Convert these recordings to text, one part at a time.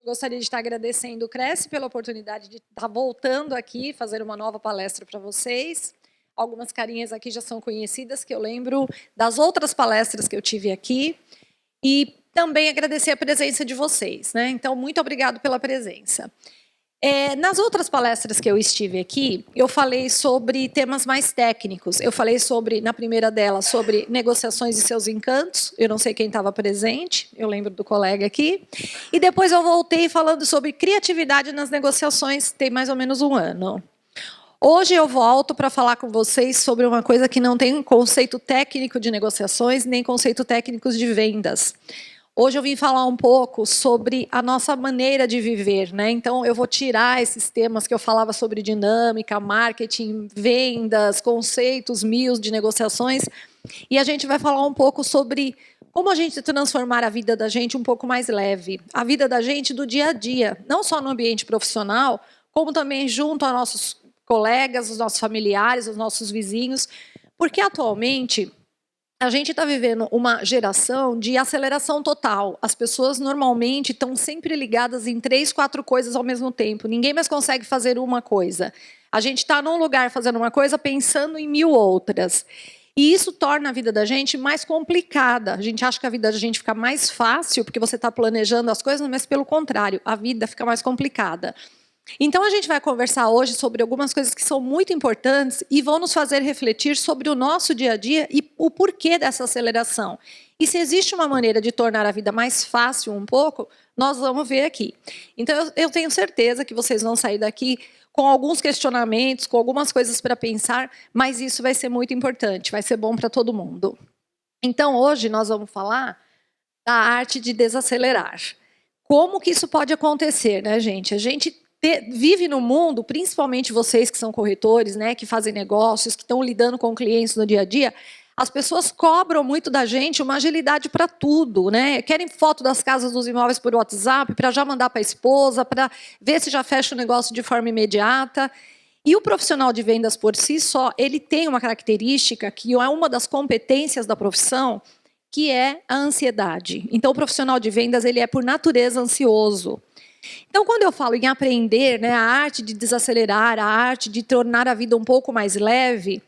Gostaria de estar agradecendo o Cresce pela oportunidade de estar voltando aqui, fazer uma nova palestra para vocês. Algumas carinhas aqui já são conhecidas, que eu lembro das outras palestras que eu tive aqui. E também agradecer a presença de vocês, né? Então, muito obrigado pela presença. Nas outras palestras que eu estive aqui, eu falei sobre temas mais técnicos. Eu falei sobre, na primeira delas, sobre negociações e seus encantos. Eu não sei quem estava presente, eu lembro do colega aqui. E depois eu voltei falando sobre criatividade nas negociações, tem mais ou menos um ano. Hoje eu volto para falar com vocês sobre uma coisa que não tem um conceito técnico de negociações, nem conceito técnico de vendas. Hoje eu vim falar um pouco sobre a nossa maneira de viver, né? Então eu vou tirar esses temas que eu falava sobre dinâmica, marketing, vendas, conceitos mil de negociações, e a gente vai falar um pouco sobre como a gente transformar a vida da gente um pouco mais leve, a vida da gente do dia a dia, não só no ambiente profissional, como também junto a nossos colegas, os nossos familiares, os nossos vizinhos, porque atualmente a gente está vivendo uma geração de aceleração total. As pessoas normalmente estão sempre ligadas em 3, 4 coisas ao mesmo tempo. Ninguém mais consegue fazer uma coisa. A gente está num lugar fazendo uma coisa pensando em 1000 outras. E isso torna a vida da gente mais complicada. A gente acha que a vida da gente fica mais fácil porque você está planejando as coisas, mas pelo contrário, a vida fica mais complicada. Então, a gente vai conversar hoje sobre algumas coisas que são muito importantes e vão nos fazer refletir sobre o nosso dia a dia e o porquê dessa aceleração. E se existe uma maneira de tornar a vida mais fácil um pouco, nós vamos ver aqui. Então, eu tenho certeza que vocês vão sair daqui com alguns questionamentos, com algumas coisas para pensar, mas isso vai ser muito importante, vai ser bom para todo mundo. Então, hoje nós vamos falar da arte de desacelerar. Como que isso pode acontecer, né, gente? A gente vive no mundo, principalmente vocês que são corretores, né, que fazem negócios, que estão lidando com clientes no dia a dia, as pessoas cobram muito da gente uma agilidade para tudo, né? Querem foto das casas dos imóveis por WhatsApp, para já mandar para a esposa, para ver se já fecha o negócio de forma imediata. E o profissional de vendas por si só, ele tem uma característica que é uma das competências da profissão, que é a ansiedade. Então, o profissional de vendas, ele é por natureza ansioso. Então, quando eu falo em aprender, né, a arte de desacelerar, a arte de tornar a vida um pouco mais leve,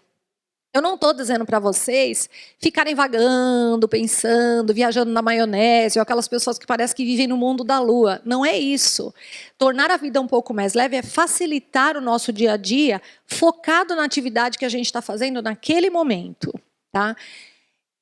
eu não estou dizendo para vocês ficarem vagando, pensando, viajando na maionese, ou aquelas pessoas que parecem que vivem no mundo da lua. Não é isso. Tornar a vida um pouco mais leve é facilitar o nosso dia a dia, focado na atividade que a gente está fazendo naquele momento, tá?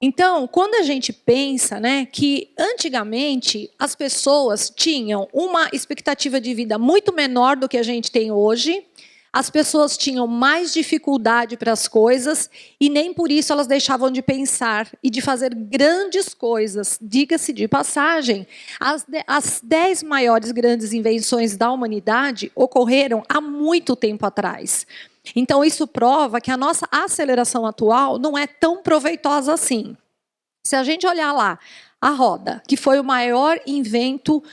Então, quando a gente pensa, né, que antigamente as pessoas tinham uma expectativa de vida muito menor do que a gente tem hoje, as pessoas tinham mais dificuldade para as coisas e nem por isso elas deixavam de pensar e de fazer grandes coisas. Diga-se de passagem, as 10 maiores grandes invenções da humanidade ocorreram há muito tempo atrás. Então, isso prova que a nossa aceleração atual não é tão proveitosa assim. Se a gente olhar lá, a roda, que foi o maior invento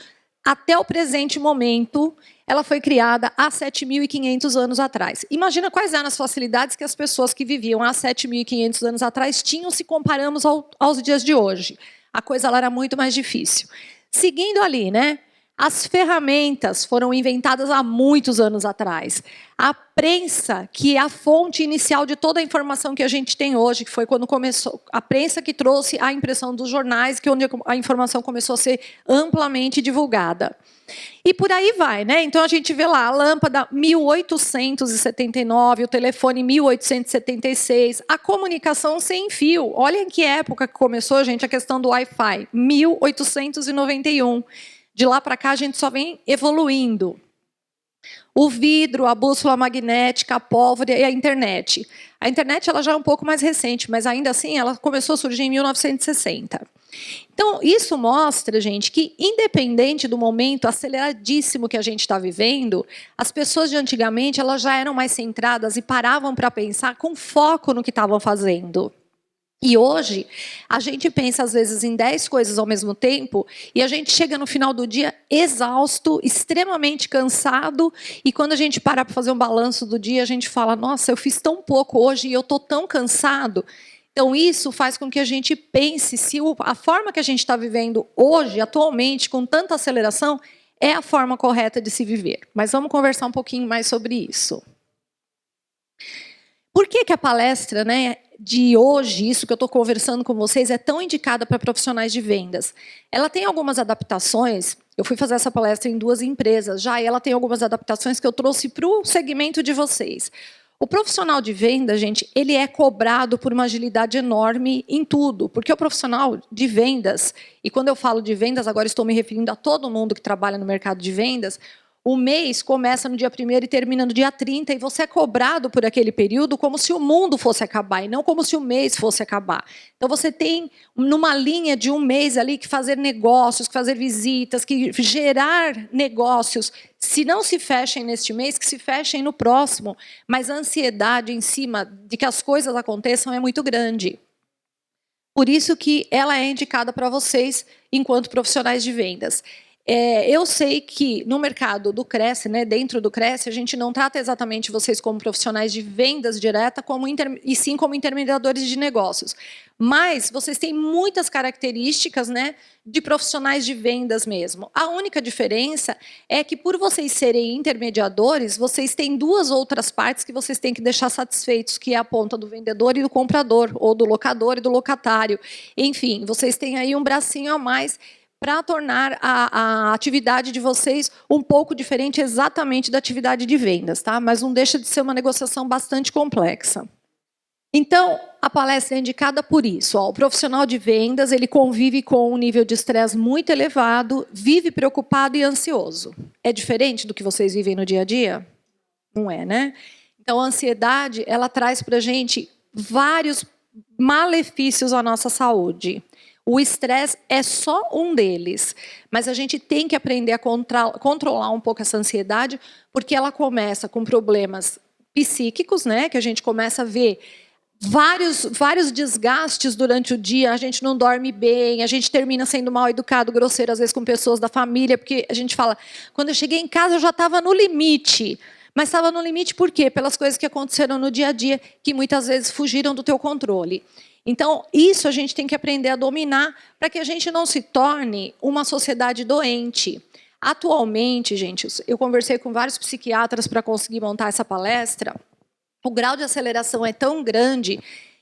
até o presente momento, ela foi criada há 7.500 anos atrás. Imagina quais eram as facilidades que as pessoas que viviam há 7.500 anos atrás tinham se comparamos aos dias de hoje. A coisa lá era muito mais difícil. Seguindo ali, né? As ferramentas foram inventadas há muitos anos atrás. A prensa, que é a fonte inicial de toda a informação que a gente tem hoje, que foi quando começou, a prensa que trouxe a impressão dos jornais, que onde a informação começou a ser amplamente divulgada. E por aí vai, né? Então a gente vê lá a lâmpada 1879, o telefone 1876, a comunicação sem fio. Olha em que época que começou, gente, a questão do Wi-Fi, 1891. De lá para cá, a gente só vem evoluindo. O vidro, a bússola magnética, a pólvora e a internet. A internet ela já é um pouco mais recente, mas ainda assim ela começou a surgir em 1960. Então, isso mostra, gente, que independente do momento aceleradíssimo que a gente está vivendo, as pessoas de antigamente elas já eram mais centradas e paravam para pensar com foco no que estavam fazendo. E hoje, a gente pensa, às vezes, em 10 coisas ao mesmo tempo, e a gente chega no final do dia exausto, extremamente cansado, e quando a gente para fazer um balanço do dia, a gente fala, nossa, eu fiz tão pouco hoje e eu estou tão cansado. Então, isso faz com que a gente pense se a forma que a gente está vivendo hoje, atualmente, com tanta aceleração, é a forma correta de se viver. Mas vamos conversar um pouquinho mais sobre isso. Por que a palestra, né, de hoje, isso que eu estou conversando com vocês, é tão indicada para profissionais de vendas? Ela tem algumas adaptações. Eu fui fazer essa palestra em 2 empresas já, e ela tem algumas adaptações que eu trouxe para o segmento de vocês. O profissional de venda, gente, ele é cobrado por uma agilidade enorme em tudo, porque o profissional de vendas, e quando eu falo de vendas, agora estou me referindo a todo mundo que trabalha no mercado de vendas, o mês começa no dia 1º e termina no dia 30, e você é cobrado por aquele período como se o mundo fosse acabar, e não como se o mês fosse acabar. Então, você tem, numa linha de um mês ali, que fazer negócios, que fazer visitas, que gerar negócios. Se não se fechem neste mês, que se fechem no próximo. Mas a ansiedade em cima de que as coisas aconteçam é muito grande. Por isso que ela é indicada para vocês, enquanto profissionais de vendas. Eu sei que no mercado do Cresce, né, dentro do Cresce, a gente não trata exatamente vocês como profissionais de vendas direta, e sim como intermediadores de negócios. Mas vocês têm muitas características, né, de profissionais de vendas mesmo. A única diferença é que, por vocês serem intermediadores, vocês têm 2 outras partes que vocês têm que deixar satisfeitos, que é a ponta do vendedor e do comprador, ou do locador e do locatário. Enfim, vocês têm aí um bracinho a mais para tornar a atividade de vocês um pouco diferente exatamente da atividade de vendas, tá? Mas não deixa de ser uma negociação bastante complexa. Então, a palestra é indicada por isso. O profissional de vendas, ele convive com um nível de estresse muito elevado, vive preocupado e ansioso. É diferente do que vocês vivem no dia a dia? Não é, né? Então, a ansiedade, ela traz para a gente vários malefícios à nossa saúde. O estresse é só um deles, mas a gente tem que aprender a controlar um pouco essa ansiedade, porque ela começa com problemas psíquicos, né? Que a gente começa a ver vários desgastes durante o dia, a gente não dorme bem, a gente termina sendo mal educado, grosseiro, às vezes com pessoas da família, porque a gente fala, quando eu cheguei em casa eu já estava no limite. Mas estava no limite por quê? Pelas coisas que aconteceram no dia a dia, que muitas vezes fugiram do teu controle. Então, isso a gente tem que aprender a dominar para que a gente não se torne uma sociedade doente. Atualmente, gente, eu conversei com vários psiquiatras para conseguir montar essa palestra. O grau de aceleração é tão grande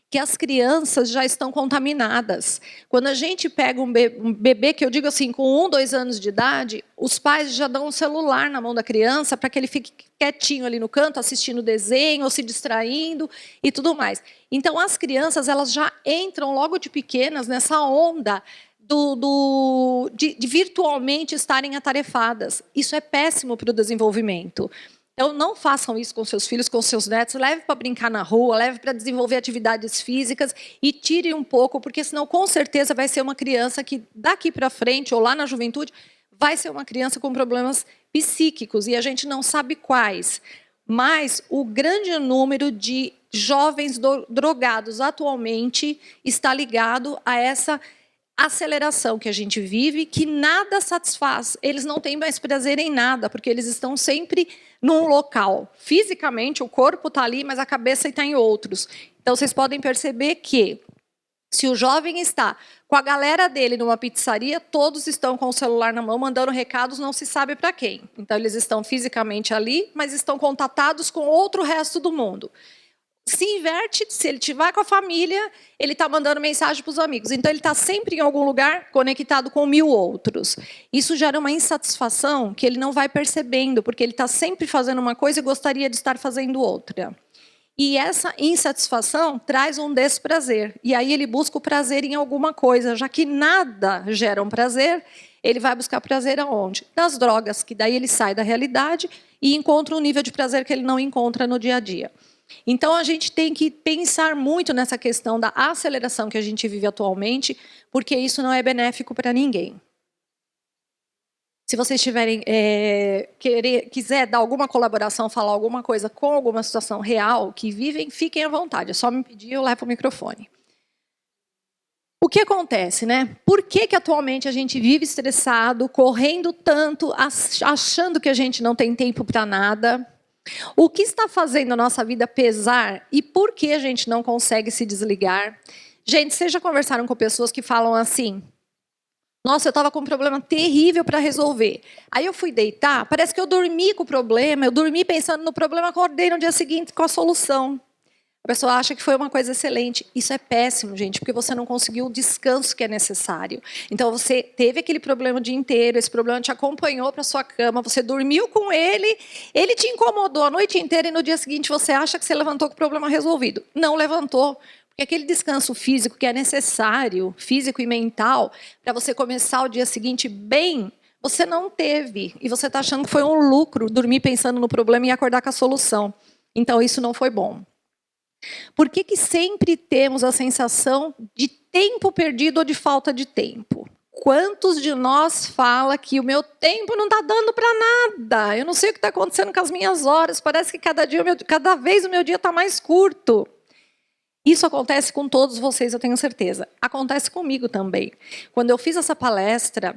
que as crianças já estão contaminadas. Quando a gente pega um bebê, que eu digo assim, com 1, 2 anos de idade, os pais já dão um celular na mão da criança para que ele fique quietinho ali no canto, assistindo desenho, ou se distraindo e tudo mais. Então, as crianças, elas já entram logo de pequenas nessa onda de virtualmente estarem atarefadas. Isso é péssimo para o desenvolvimento. Então, não façam isso com seus filhos, com seus netos. Leve para brincar na rua, leve para desenvolver atividades físicas e tire um pouco, porque senão, com certeza, vai ser uma criança que, daqui para frente, ou lá na juventude, vai ser uma criança com problemas psíquicos, e a gente não sabe quais. Mas o grande número de jovens drogados atualmente está ligado a essa aceleração que a gente vive, que nada satisfaz. Eles não têm mais prazer em nada, porque eles estão sempre num local. Fisicamente, o corpo está ali, mas a cabeça está em outros. Então, vocês podem perceber que, se o jovem está com a galera dele numa pizzaria, todos estão com o celular na mão, mandando recados, não se sabe para quem. Então, eles estão fisicamente ali, mas estão contatados com outro resto do mundo. Se inverte, se ele estiver com a família, ele está mandando mensagem para os amigos. Então, ele está sempre em algum lugar conectado com 1000 outros. Isso gera uma insatisfação que ele não vai percebendo, porque ele está sempre fazendo uma coisa e gostaria de estar fazendo outra. E essa insatisfação traz um desprazer. E aí ele busca o prazer em alguma coisa, já que nada gera um prazer, ele vai buscar prazer aonde? Nas drogas, que daí ele sai da realidade e encontra um nível de prazer que ele não encontra no dia a dia. Então, a gente tem que pensar muito nessa questão da aceleração que a gente vive atualmente, porque isso não é benéfico para ninguém. Se vocês tiverem, quiser dar alguma colaboração, falar alguma coisa com alguma situação real que vivem, fiquem à vontade. É só me pedir, eu levo o microfone. O que acontece, né? Por que atualmente a gente vive estressado, correndo tanto, achando que a gente não tem tempo para nada? O que está fazendo a nossa vida pesar e por que a gente não consegue se desligar? Gente, vocês já conversaram com pessoas que falam assim, Nossa, eu estava com um problema terrível para resolver. Aí eu fui deitar, parece que eu dormi com o problema, eu dormi pensando no problema, acordei no dia seguinte com a solução. A pessoa acha que foi uma coisa excelente. Isso é péssimo, gente, porque você não conseguiu o descanso que é necessário. Então, você teve aquele problema o dia inteiro, esse problema te acompanhou para sua cama, você dormiu com ele te incomodou a noite inteira e no dia seguinte você acha que você levantou com o problema resolvido. Não levantou. Porque aquele descanso físico que é necessário, físico e mental, para você começar o dia seguinte bem, você não teve. E você está achando que foi um lucro dormir pensando no problema e acordar com a solução. Então, isso não foi bom. Por que sempre temos a sensação de tempo perdido ou de falta de tempo? Quantos de nós fala que o meu tempo não está dando para nada? Eu não sei o que está acontecendo com as minhas horas. Parece que cada vez o meu dia está mais curto. Isso acontece com todos vocês, eu tenho certeza. Acontece comigo também. Quando eu fiz essa palestra,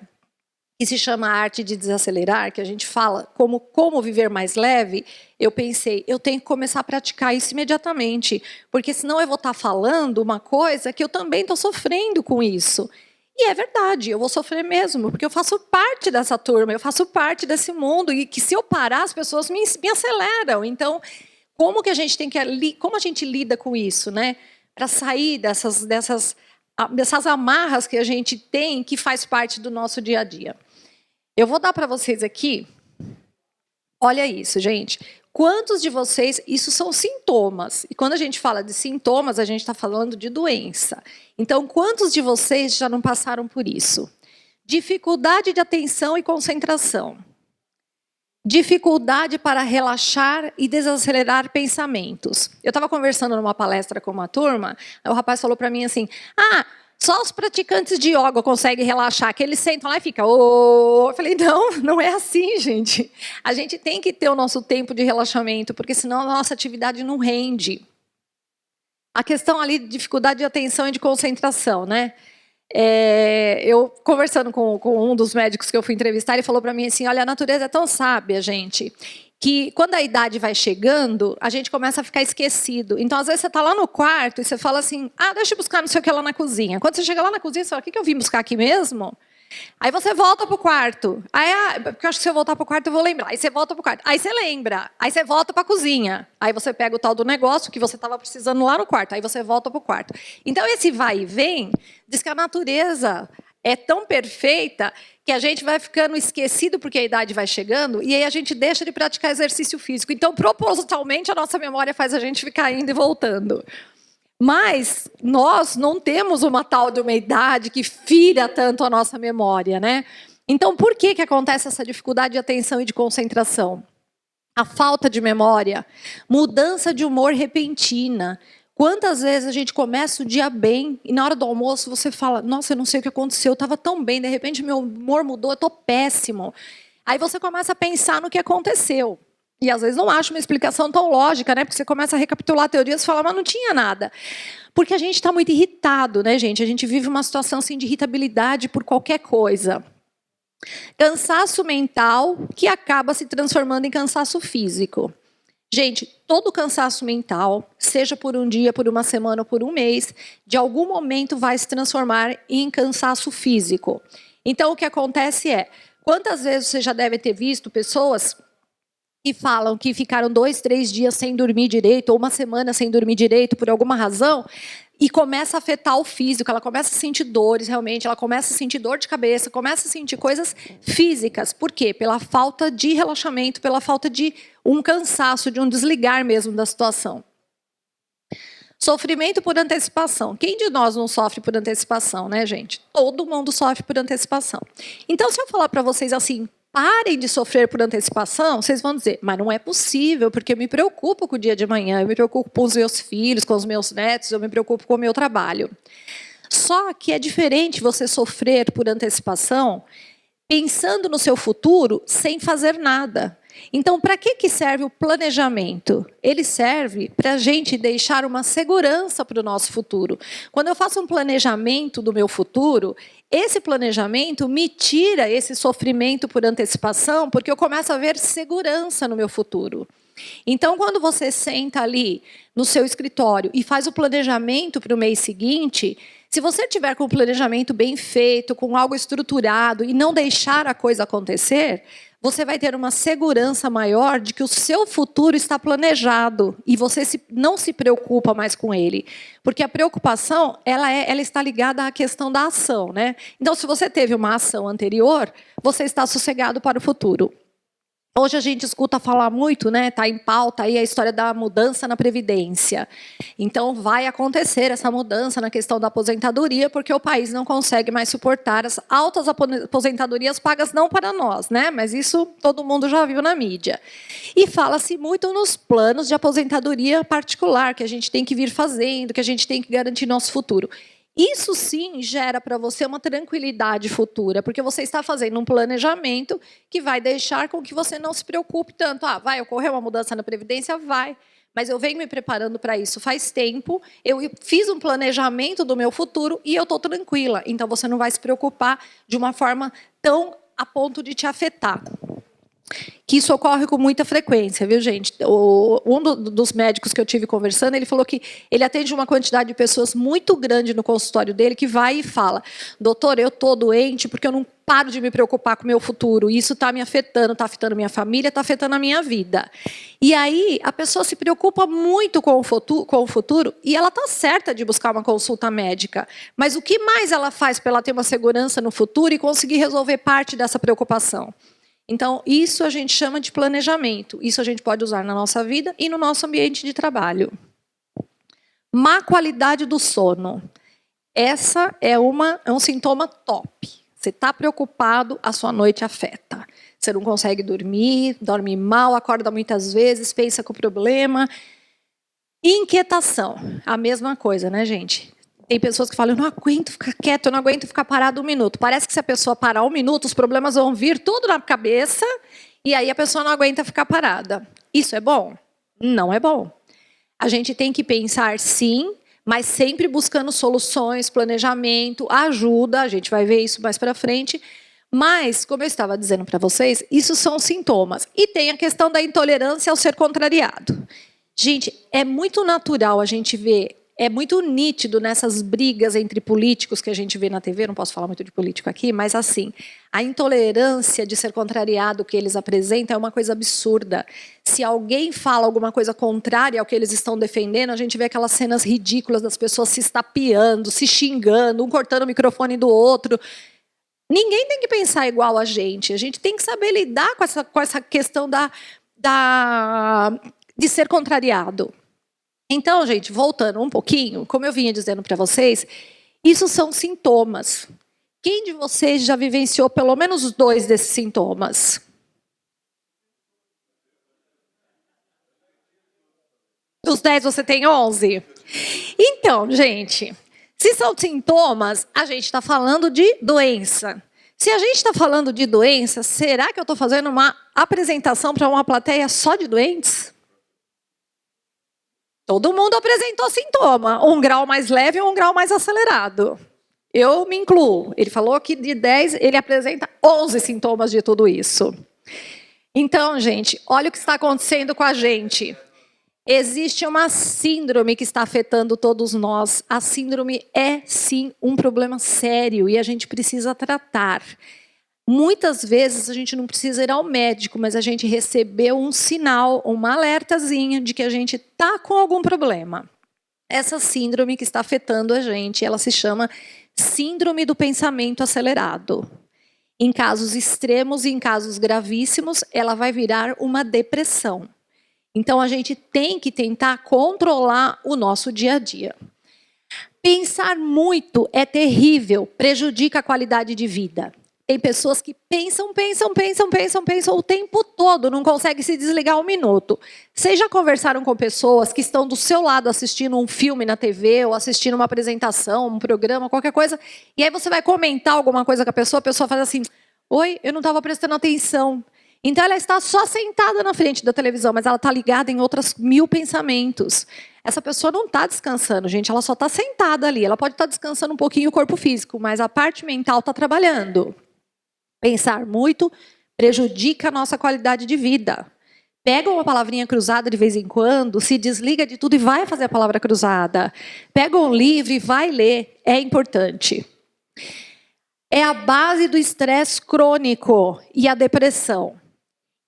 que se chama Arte de Desacelerar, que a gente fala como viver mais leve, eu pensei, eu tenho que começar a praticar isso imediatamente, porque senão eu vou estar falando uma coisa que eu também estou sofrendo com isso. E é verdade, eu vou sofrer mesmo, porque eu faço parte dessa turma, eu faço parte desse mundo, e que se eu parar, as pessoas me aceleram. Então, como que a gente como a gente lida com isso, né? Para sair dessas amarras que a gente tem, que faz parte do nosso dia a dia. Eu vou dar para vocês aqui, olha isso, gente. Quantos de vocês, isso são sintomas, e quando a gente fala de sintomas, a gente está falando de doença. Então, quantos de vocês já não passaram por isso? Dificuldade de atenção e concentração. Dificuldade para relaxar e desacelerar pensamentos. Eu estava conversando numa palestra com uma turma, aí o rapaz falou para mim assim, só os praticantes de yoga conseguem relaxar, que eles sentam lá e ficam... Oh. Eu falei, não é assim, gente. A gente tem que ter o nosso tempo de relaxamento, porque senão a nossa atividade não rende. A questão ali de dificuldade de atenção e de concentração, né? Eu conversando com um dos médicos que eu fui entrevistar, ele falou para mim assim, olha, a natureza é tão sábia, gente, que quando a idade vai chegando, a gente começa a ficar esquecido. Então, às vezes, você está lá no quarto e você fala assim, deixa eu buscar não sei o que lá na cozinha. Quando você chega lá na cozinha, você fala, o que eu vim buscar aqui mesmo? Aí você volta para o quarto. Porque eu acho que se eu voltar para o quarto, eu vou lembrar. Aí você volta para o quarto. Aí você lembra. Aí você volta para a cozinha. Aí você pega o tal do negócio que você estava precisando lá no quarto. Aí você volta para o quarto. Então, esse vai e vem diz que a natureza é tão perfeita que a gente vai ficando esquecido porque a idade vai chegando e aí a gente deixa de praticar exercício físico. Então, propositalmente, a nossa memória faz a gente ficar indo e voltando. Mas nós não temos uma tal de uma idade que fira tanto a nossa memória, né? Então, por que acontece essa dificuldade de atenção e de concentração? A falta de memória, mudança de humor repentina. Quantas vezes a gente começa o dia bem e na hora do almoço você fala, nossa, eu não sei o que aconteceu, eu estava tão bem, de repente meu humor mudou, eu estou péssimo. Aí você começa a pensar no que aconteceu. E às vezes não acha uma explicação tão lógica, né? Porque você começa a recapitular teorias e fala, mas não tinha nada. Porque a gente está muito irritado, né, gente? A gente vive uma situação assim, de irritabilidade por qualquer coisa. Cansaço mental que acaba se transformando em cansaço físico. Gente, todo cansaço mental, seja por um dia, por uma semana ou por um mês, de algum momento vai se transformar em cansaço físico. Então, o que acontece é, quantas vezes você já deve ter visto pessoas que falam que ficaram 2, 3 dias sem dormir direito, ou uma semana sem dormir direito por alguma razão, e começa a afetar o físico, ela começa a sentir dores realmente, ela começa a sentir dor de cabeça, começa a sentir coisas físicas. Por quê? Pela falta de relaxamento, pela falta de um cansaço, de um desligar mesmo da situação. Sofrimento por antecipação. Quem de nós não sofre por antecipação, né, gente? Todo mundo sofre por antecipação. Então, se eu falar para vocês assim, parem de sofrer por antecipação, vocês vão dizer, mas não é possível, porque eu me preocupo com o dia de manhã, eu me preocupo com os meus filhos, com os meus netos, eu me preocupo com o meu trabalho. Só que é diferente você sofrer por antecipação pensando no seu futuro sem fazer nada. Então, para que serve o planejamento? Ele serve para a gente deixar uma segurança para o nosso futuro. Quando eu faço um planejamento do meu futuro, esse planejamento me tira esse sofrimento por antecipação, porque eu começo a ver segurança no meu futuro. Então, quando você senta ali no seu escritório e faz o planejamento para o mês seguinte, Se você tiver com um planejamento bem feito, com algo estruturado e não deixar a coisa acontecer, você vai ter uma segurança maior de que o seu futuro está planejado e você não se preocupa mais com ele. Porque a preocupação, ela está ligada à questão da ação, né? Então, se você teve uma ação anterior, você está sossegado para o futuro. Hoje a gente escuta falar muito, né? Está em pauta aí a história da mudança na Previdência. Então vai acontecer essa mudança na questão da aposentadoria, porque o país não consegue mais suportar as altas aposentadorias pagas não para nós, né? Mas isso todo mundo já viu na mídia. E fala-se muito nos planos de aposentadoria particular, que a gente tem que vir fazendo, que a gente tem que garantir nosso futuro. Isso sim gera para você uma tranquilidade futura, porque você está fazendo um planejamento que vai deixar com que você não se preocupe tanto. Ah, vai ocorrer uma mudança na Previdência? Vai. Mas eu venho me preparando para isso faz tempo, eu fiz um planejamento do meu futuro e eu estou tranquila. Então você não vai se preocupar de uma forma tão a ponto de te afetar. Que isso ocorre com muita frequência, viu, gente? Dos médicos que eu tive conversando, ele falou que ele atende uma quantidade de pessoas muito grande no consultório dele, que vai e fala: doutor, eu estou doente porque eu não paro de me preocupar com o meu futuro, e isso está me afetando, está afetando minha família, está afetando a minha vida. E aí, a pessoa se preocupa muito com o futuro e ela está certa de buscar uma consulta médica. Mas o que mais ela faz para ela ter uma segurança no futuro e conseguir resolver parte dessa preocupação? Então, isso a gente chama de planejamento. Isso a gente pode usar na nossa vida e no nosso ambiente de trabalho. Má qualidade do sono. Essa é um sintoma top. Você está preocupado, a sua noite afeta. Você não consegue dormir, dorme mal, acorda muitas vezes, pensa com o problema. Inquietação. A mesma coisa, né, gente? Tem pessoas que falam: eu não aguento ficar quieto, eu não aguento ficar parado um minuto. Parece que se a pessoa parar um minuto, os problemas vão vir tudo na cabeça e aí a pessoa não aguenta ficar parada. Isso é bom? Não é bom. A gente tem que pensar sim, mas sempre buscando soluções, planejamento, ajuda. A gente vai ver isso mais para frente. Mas, como eu estava dizendo para vocês, isso são sintomas. E tem a questão da intolerância ao ser contrariado. Gente, é muito natural a gente ver. É muito nítido nessas brigas entre políticos que a gente vê na TV, não posso falar muito de político aqui, mas assim, a intolerância de ser contrariado que eles apresentam é uma coisa absurda. Se alguém fala alguma coisa contrária ao que eles estão defendendo, a gente vê aquelas cenas ridículas das pessoas se estapeando, se xingando, um cortando o microfone do outro. Ninguém tem que pensar igual a gente tem que saber lidar com essa questão de ser contrariado. Então, gente, voltando um pouquinho, como eu vinha dizendo para vocês, isso são sintomas. Quem de vocês já vivenciou pelo menos 2 desses sintomas? Dos 10 você tem 11? Então, gente, se são sintomas, a gente está falando de doença. Se a gente está falando de doença, será que eu estou fazendo uma apresentação para uma plateia só de doentes? Todo mundo apresentou sintoma, um grau mais leve ou um grau mais acelerado. Eu me incluo. Ele falou que de 10, ele apresenta 11 sintomas de tudo isso. Então, gente, olha o que está acontecendo com a gente. Existe uma síndrome que está afetando todos nós. A síndrome é, sim, um problema sério e a gente precisa tratar. Muitas vezes a gente não precisa ir ao médico, mas a gente recebeu um sinal, uma alertazinha de que a gente está com algum problema. Essa síndrome que está afetando a gente, ela se chama síndrome do pensamento acelerado. Em casos extremos e em casos gravíssimos, ela vai virar uma depressão. Então a gente tem que tentar controlar o nosso dia a dia. Pensar muito é terrível, prejudica a qualidade de vida. Tem pessoas que pensam o tempo todo, não conseguem se desligar um minuto. Vocês já conversaram com pessoas que estão do seu lado assistindo um filme na TV, ou assistindo uma apresentação, um programa, qualquer coisa, e aí você vai comentar alguma coisa com a pessoa faz assim: oi, eu não estava prestando atenção. Então ela está só sentada na frente da televisão, mas ela está ligada em outros 1000 pensamentos. Essa pessoa não está descansando, gente, ela só está sentada ali. Ela pode estar descansando um pouquinho o corpo físico, mas a parte mental está trabalhando. Pensar muito prejudica a nossa qualidade de vida. Pega uma palavrinha cruzada de vez em quando, se desliga de tudo e vai fazer a palavra cruzada. Pega um livro e vai ler. É importante. É a base do estresse crônico e a depressão.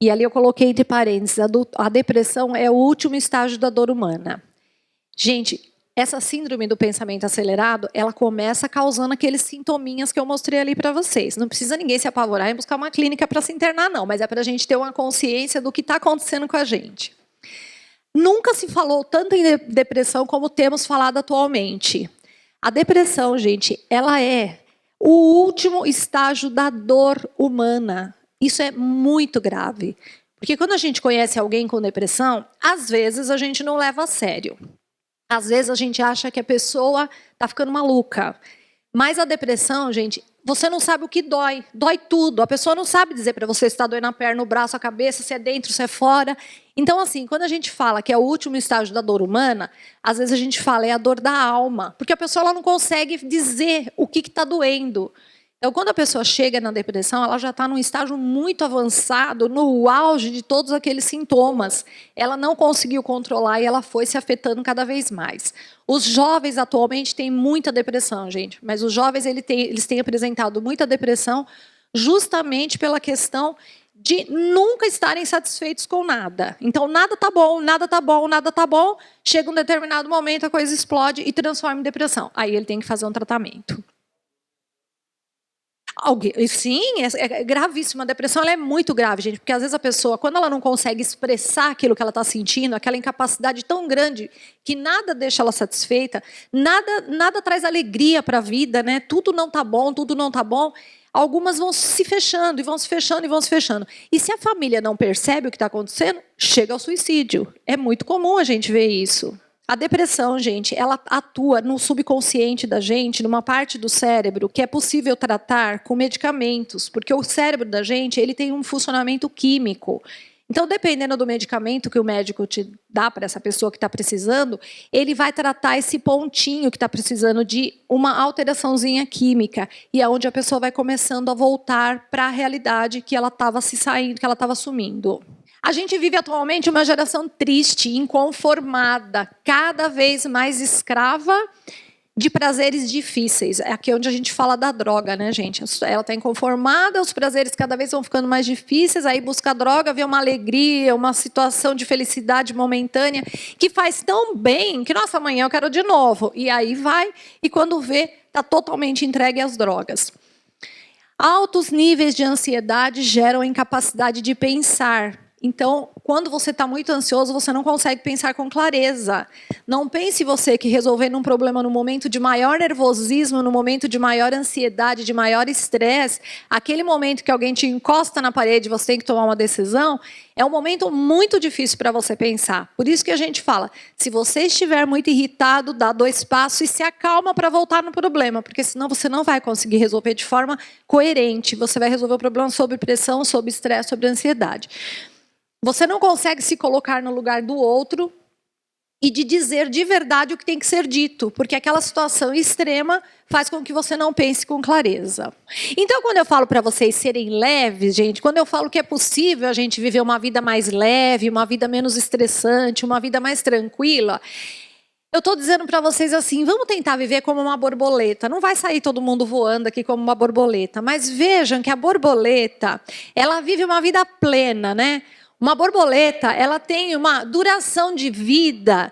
E ali eu coloquei entre parênteses, a depressão é o último estágio da dor humana. Gente, essa síndrome do pensamento acelerado, ela começa causando aqueles sintominhas que eu mostrei ali para vocês. Não precisa ninguém se apavorar e buscar uma clínica para se internar, não. Mas é para a gente ter uma consciência do que está acontecendo com a gente. Nunca se falou tanto em depressão como temos falado atualmente. A depressão, gente, ela é o último estágio da dor humana. Isso é muito grave. Porque quando a gente conhece alguém com depressão, às vezes a gente não leva a sério. Às vezes a gente acha que a pessoa está ficando maluca. Mas a depressão, gente, você não sabe o que dói. Dói tudo. A pessoa não sabe dizer para você se está doendo a perna, o braço, a cabeça, se é dentro, se é fora. Então, assim, quando a gente fala que é o último estágio da dor humana, às vezes a gente fala é a dor da alma. Porque a pessoa ela não consegue dizer o que está doendo. Então, quando a pessoa chega na depressão, ela já está num estágio muito avançado, no auge de todos aqueles sintomas. Ela não conseguiu controlar e ela foi se afetando cada vez mais. Os jovens atualmente têm muita depressão, gente. Mas os jovens eles têm apresentado muita depressão justamente pela questão de nunca estarem satisfeitos com nada. Então, nada está bom, nada está bom, nada está bom. Chega um determinado momento, a coisa explode e transforma em depressão. Aí ele tem que fazer um tratamento. Sim, é gravíssima. A depressão ela é muito grave, gente, porque às vezes a pessoa, quando ela não consegue expressar aquilo que ela está sentindo, aquela incapacidade tão grande que nada deixa ela satisfeita, nada traz alegria para a vida, né? Tudo não está bom, tudo não está bom. Algumas vão se fechando, e vão se fechando, e vão se fechando. E se a família não percebe o que está acontecendo, chega ao suicídio. É muito comum a gente ver isso. A depressão, gente, ela atua no subconsciente da gente, numa parte do cérebro que é possível tratar com medicamentos, porque o cérebro da gente ele tem um funcionamento químico. Então, dependendo do medicamento que o médico te dá para essa pessoa que está precisando, ele vai tratar esse pontinho que está precisando de uma alteraçãozinha química, e é onde a pessoa vai começando a voltar para a realidade que ela estava se saindo, que ela estava sumindo. A gente vive atualmente uma geração triste, inconformada, cada vez mais escrava de prazeres difíceis. É aqui onde a gente fala da droga, né, gente? Ela está inconformada, os prazeres cada vez vão ficando mais difíceis, aí busca a droga, vê uma alegria, uma situação de felicidade momentânea, que faz tão bem que, nossa, amanhã eu quero de novo. E aí vai, e quando vê, está totalmente entregue às drogas. Altos níveis de ansiedade geram incapacidade de pensar. Então, quando você está muito ansioso, você não consegue pensar com clareza. Não pense você que resolvendo um problema no momento de maior nervosismo, no momento de maior ansiedade, de maior estresse, aquele momento que alguém te encosta na parede e você tem que tomar uma decisão, é um momento muito difícil para você pensar. Por isso que a gente fala, se você estiver muito irritado, dá 2 passos e se acalma para voltar no problema, porque senão você não vai conseguir resolver de forma coerente. Você vai resolver o problema sob pressão, sob estresse, sob ansiedade. Você não consegue se colocar no lugar do outro e de dizer de verdade o que tem que ser dito, porque aquela situação extrema faz com que você não pense com clareza. Então, quando eu falo para vocês serem leves, gente, quando eu falo que é possível a gente viver uma vida mais leve, uma vida menos estressante, uma vida mais tranquila, eu estou dizendo para vocês assim, vamos tentar viver como uma borboleta. Não vai sair todo mundo voando aqui como uma borboleta, mas vejam que a borboleta, ela vive uma vida plena, né? Uma borboleta, ela tem uma duração de vida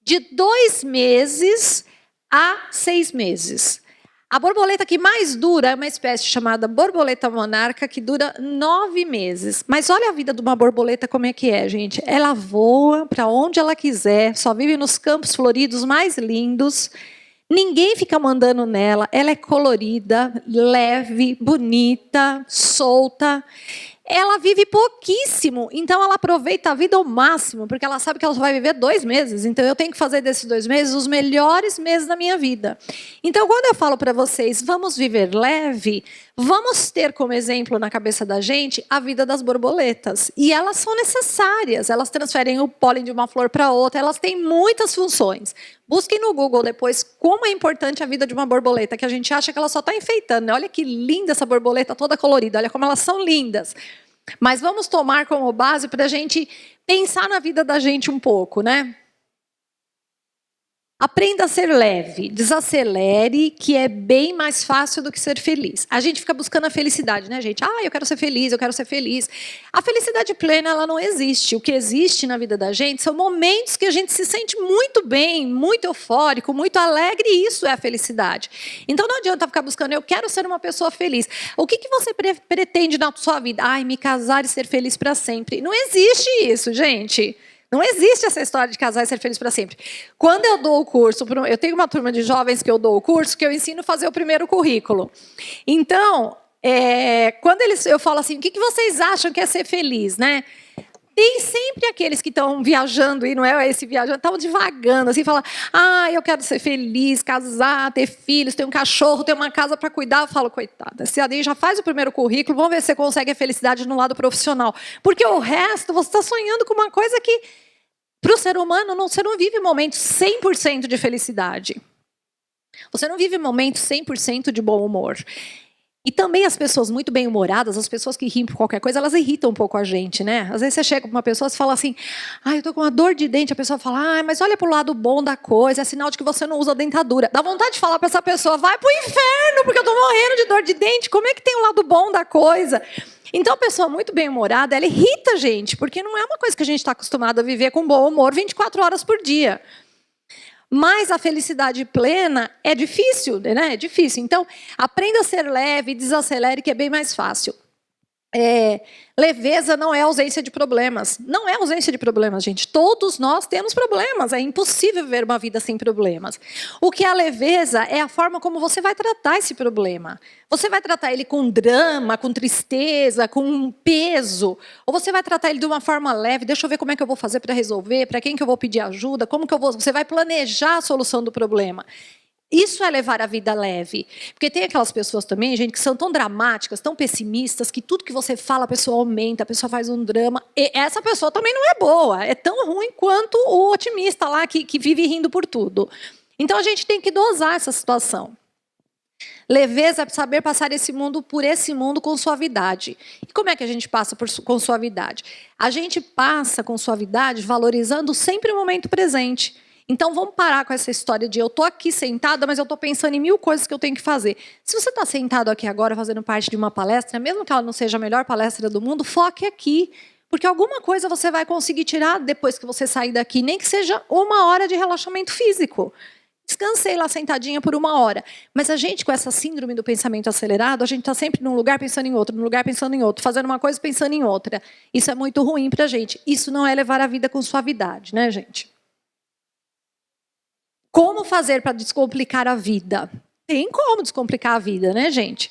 de 2 meses a 6 meses. A borboleta que mais dura é uma espécie chamada borboleta monarca, que dura 9 meses. Mas olha a vida de uma borboleta como é que é, gente. Ela voa para onde ela quiser, só vive nos campos floridos mais lindos. Ninguém fica mandando nela. Ela é colorida, leve, bonita, solta. Ela vive pouquíssimo, então ela aproveita a vida ao máximo, porque ela sabe que ela só vai viver 2 meses. Então eu tenho que fazer desses 2 meses os melhores meses da minha vida. Então quando eu falo para vocês, vamos viver leve, vamos ter como exemplo na cabeça da gente a vida das borboletas. E elas são necessárias, elas transferem o pólen de uma flor para outra, elas têm muitas funções. Busquem no Google depois como é importante a vida de uma borboleta, que a gente acha que ela só está enfeitando. Olha que linda essa borboleta toda colorida, olha como elas são lindas. Mas vamos tomar como base para a gente pensar na vida da gente um pouco, né? Aprenda a ser leve, desacelere, que é bem mais fácil do que ser feliz. A gente fica buscando a felicidade, né, gente? Ah, eu quero ser feliz, eu quero ser feliz. A felicidade plena, ela não existe. O que existe na vida da gente são momentos que a gente se sente muito bem, muito eufórico, muito alegre, e isso é a felicidade. Então não adianta ficar buscando, eu quero ser uma pessoa feliz. O que você pretende na sua vida? Ai, me casar e ser feliz para sempre. Não existe isso, gente. Não existe essa história de casar e ser feliz para sempre. Quando eu dou o curso, eu tenho uma turma de jovens que eu dou o curso, que eu ensino a fazer o primeiro currículo. Então, quando eu falo assim, o que vocês acham que é ser feliz, né? Tem sempre aqueles que estão viajando, e não é esse viajando, estão divagando, assim, falam, eu quero ser feliz, casar, ter filhos, ter um cachorro, ter uma casa para cuidar. Eu falo, coitada, se aí já faz o primeiro currículo, vamos ver se você consegue a felicidade no lado profissional. Porque o resto, você está sonhando com uma coisa que, para o ser humano, você não vive momentos 100% de felicidade. Você não vive momentos 100% de bom humor. E também as pessoas muito bem-humoradas, as pessoas que riem por qualquer coisa, elas irritam um pouco a gente, né? Às vezes você chega para uma pessoa e fala assim, eu tô com uma dor de dente, a pessoa fala, mas olha para o lado bom da coisa, é sinal de que você não usa dentadura. Dá vontade de falar para essa pessoa, vai pro inferno, porque eu tô morrendo de dor de dente, como é que tem o lado bom da coisa? Então, a pessoa muito bem-humorada, ela irrita a gente, porque não é uma coisa que a gente está acostumado a viver com bom humor 24 horas por dia. Mas a felicidade plena é difícil, né? É difícil. Então, aprenda a ser leve, desacelere, que é bem mais fácil. Leveza não é ausência de problemas. Não é ausência de problemas, gente. Todos nós temos problemas. É impossível viver uma vida sem problemas. O que é a leveza é a forma como você vai tratar esse problema. Você vai tratar ele com drama, com tristeza, com peso? Ou você vai tratar ele de uma forma leve? Deixa eu ver como é que eu vou fazer para resolver, para quem que eu vou pedir ajuda, como que eu vou... Você vai planejar a solução do problema. Isso é levar a vida leve. Porque tem aquelas pessoas também, gente, que são tão dramáticas, tão pessimistas, que tudo que você fala, a pessoa aumenta, a pessoa faz um drama. E essa pessoa também não é boa. É tão ruim quanto o otimista lá, que vive rindo por tudo. Então, a gente tem que dosar essa situação. Leveza é saber passar por esse mundo com suavidade. E como é que a gente passa com suavidade? A gente passa com suavidade valorizando sempre o momento presente. Então, vamos parar com essa história de eu estou aqui sentada, mas eu estou pensando em 1000 coisas que eu tenho que fazer. Se você está sentado aqui agora fazendo parte de uma palestra, mesmo que ela não seja a melhor palestra do mundo, foque aqui. Porque alguma coisa você vai conseguir tirar depois que você sair daqui, nem que seja 1 hora de relaxamento físico. Descansei lá sentadinha por 1 hora. Mas a gente, com essa síndrome do pensamento acelerado, a gente está sempre num lugar pensando em outro, num lugar pensando em outro, fazendo uma coisa pensando em outra. Isso é muito ruim para a gente. Isso não é levar a vida com suavidade, né, gente? Como fazer para descomplicar a vida? Tem como descomplicar a vida, né, gente?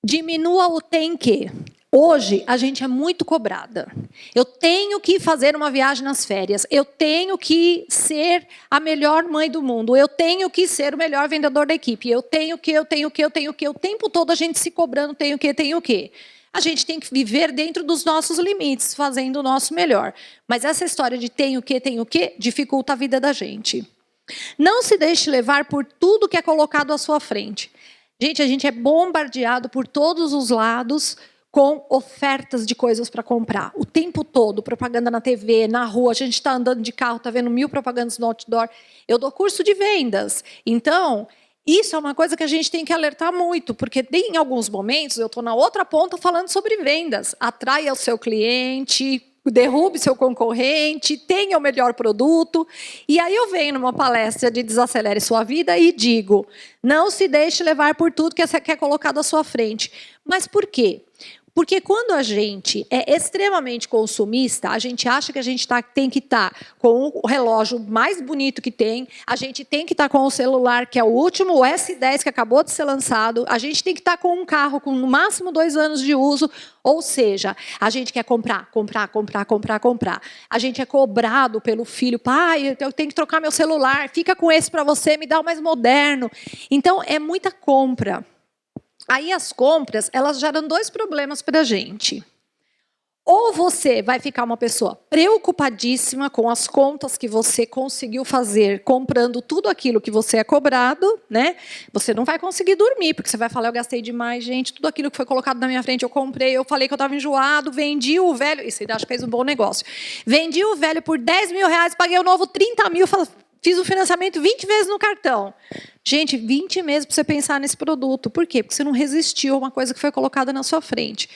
Diminua o tem que. Hoje, a gente é muito cobrada. Eu tenho que fazer uma viagem nas férias. Eu tenho que ser a melhor mãe do mundo. Eu tenho que ser o melhor vendedor da equipe. Eu tenho que. O tempo todo a gente se cobrando, tenho que. A gente tem que viver dentro dos nossos limites, fazendo o nosso melhor. Mas essa história de tenho que, dificulta a vida da gente. Não se deixe levar por tudo que é colocado à sua frente. Gente, a gente é bombardeado por todos os lados com ofertas de coisas para comprar. O tempo todo, propaganda na TV, na rua, a gente está andando de carro, está vendo 1000 propagandas no outdoor. Eu dou curso de vendas. Então, isso é uma coisa que a gente tem que alertar muito, porque em alguns momentos eu estou na outra ponta falando sobre vendas. Atraia o seu cliente, derrube seu concorrente, tenha o melhor produto. E aí eu venho numa palestra de Desacelere Sua Vida e digo, não se deixe levar por tudo que é colocado à sua frente. Mas por quê? Porque quando a gente é extremamente consumista, a gente acha que a gente tem que estar com o relógio mais bonito que tem, a gente tem que estar com o celular, que é o último, o S10, que acabou de ser lançado, a gente tem que estar com um carro com no máximo 2 anos de uso, ou seja, a gente quer comprar. A gente é cobrado pelo filho, pai, eu tenho que trocar meu celular, fica com esse para você, me dá o mais moderno. Então, é muita compra. Aí as compras, elas geram 2 problemas para a gente. Ou você vai ficar uma pessoa preocupadíssima com as contas que você conseguiu fazer, comprando tudo aquilo que você é cobrado, né? Você não vai conseguir dormir, porque você vai falar, eu gastei demais, gente, tudo aquilo que foi colocado na minha frente, eu comprei, eu falei que eu estava enjoado, vendi o velho, isso aí acho que fez um bom negócio. Vendi o velho por 10 mil reais, paguei o novo 30 mil, fiz o financiamento 20 vezes no cartão. Gente, 20 meses para você pensar nesse produto. Por quê? Porque você não resistiu a uma coisa que foi colocada na sua frente.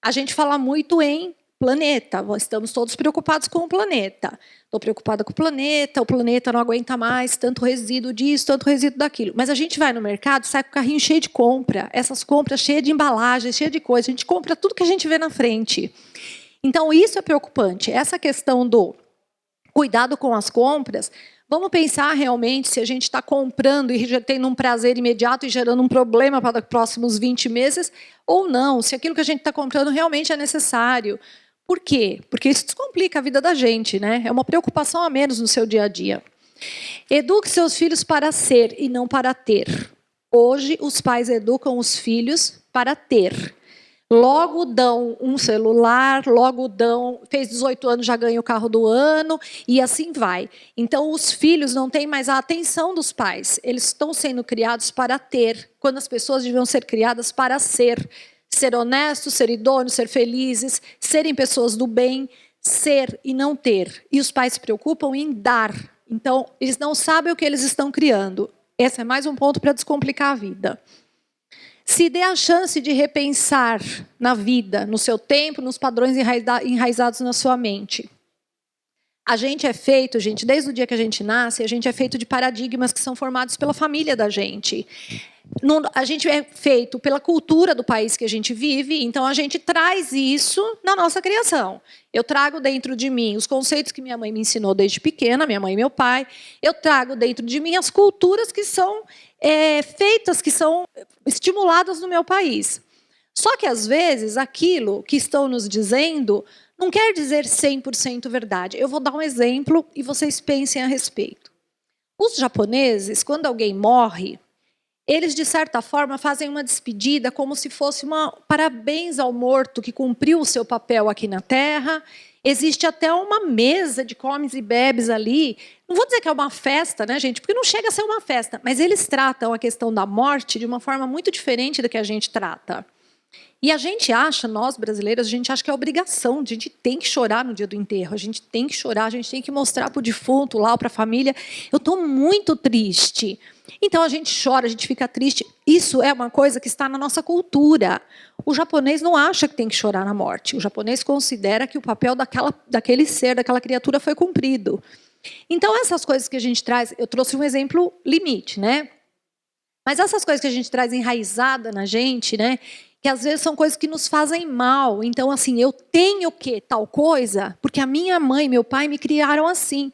A gente fala muito em planeta, estamos todos preocupados com o planeta. Estou preocupada com o planeta não aguenta mais tanto resíduo disso, tanto resíduo daquilo. Mas a gente vai no mercado, sai com o carrinho cheio de compra, essas compras cheias de embalagens, cheias de coisa, a gente compra tudo que a gente vê na frente. Então isso é preocupante, essa questão do cuidado com as compras. Vamos pensar realmente se a gente está comprando e já tendo um prazer imediato e gerando um problema para os próximos 20 meses, ou não, se aquilo que a gente está comprando realmente é necessário. Por quê? Porque isso descomplica a vida da gente, né? É uma preocupação a menos no seu dia a dia. Eduque seus filhos para ser e não para ter. Hoje, os pais educam os filhos para ter. Logo dão um celular, logo dão, fez 18 anos, já ganha o carro do ano, e assim vai. Então, os filhos não têm mais a atenção dos pais. Eles estão sendo criados para ter, quando as pessoas deviam ser criadas para ser. Ser honestos, ser idôneos, ser felizes, serem pessoas do bem, ser e não ter. E os pais se preocupam em dar. Então, eles não sabem o que eles estão criando. Esse é mais um ponto para descomplicar a vida. Se dê a chance de repensar na vida, no seu tempo, nos padrões enraizados na sua mente. A gente é feito, gente, desde o dia que a gente nasce, a gente é feito de paradigmas que são formados pela família da gente. A gente é feito pela cultura do país que a gente vive, então a gente traz isso na nossa criação. Eu trago dentro de mim os conceitos que minha mãe me ensinou desde pequena, minha mãe e meu pai. Eu trago dentro de mim as culturas que são feitas, que são estimuladas no meu país. Só que, às vezes, aquilo que estão nos dizendo não quer dizer 100% verdade. Eu vou dar um exemplo e vocês pensem a respeito. Os japoneses, quando alguém morre, eles, de certa forma, fazem uma despedida como se fosse uma parabéns ao morto que cumpriu o seu papel aqui na Terra. Existe até uma mesa de comes e bebes ali. Não vou dizer que é uma festa, né, gente? Porque não chega a ser uma festa. Mas eles tratam a questão da morte de uma forma muito diferente da que a gente trata. E a gente acha, nós brasileiros, a gente acha que é obrigação, a gente tem que chorar no dia do enterro, a gente tem que chorar, a gente tem que mostrar para o defunto lá, para a família, eu estou muito triste. Então a gente chora, a gente fica triste. Isso é uma coisa que está na nossa cultura. O japonês não acha que tem que chorar na morte. O japonês considera que o papel daquele ser, daquela criatura foi cumprido. Então essas coisas que a gente traz, eu trouxe um exemplo limite, né? Mas essas coisas que a gente traz enraizada na gente, né? Que às vezes são coisas que nos fazem mal. Então, assim, eu tenho que tal coisa, porque a minha mãe e meu pai me criaram assim.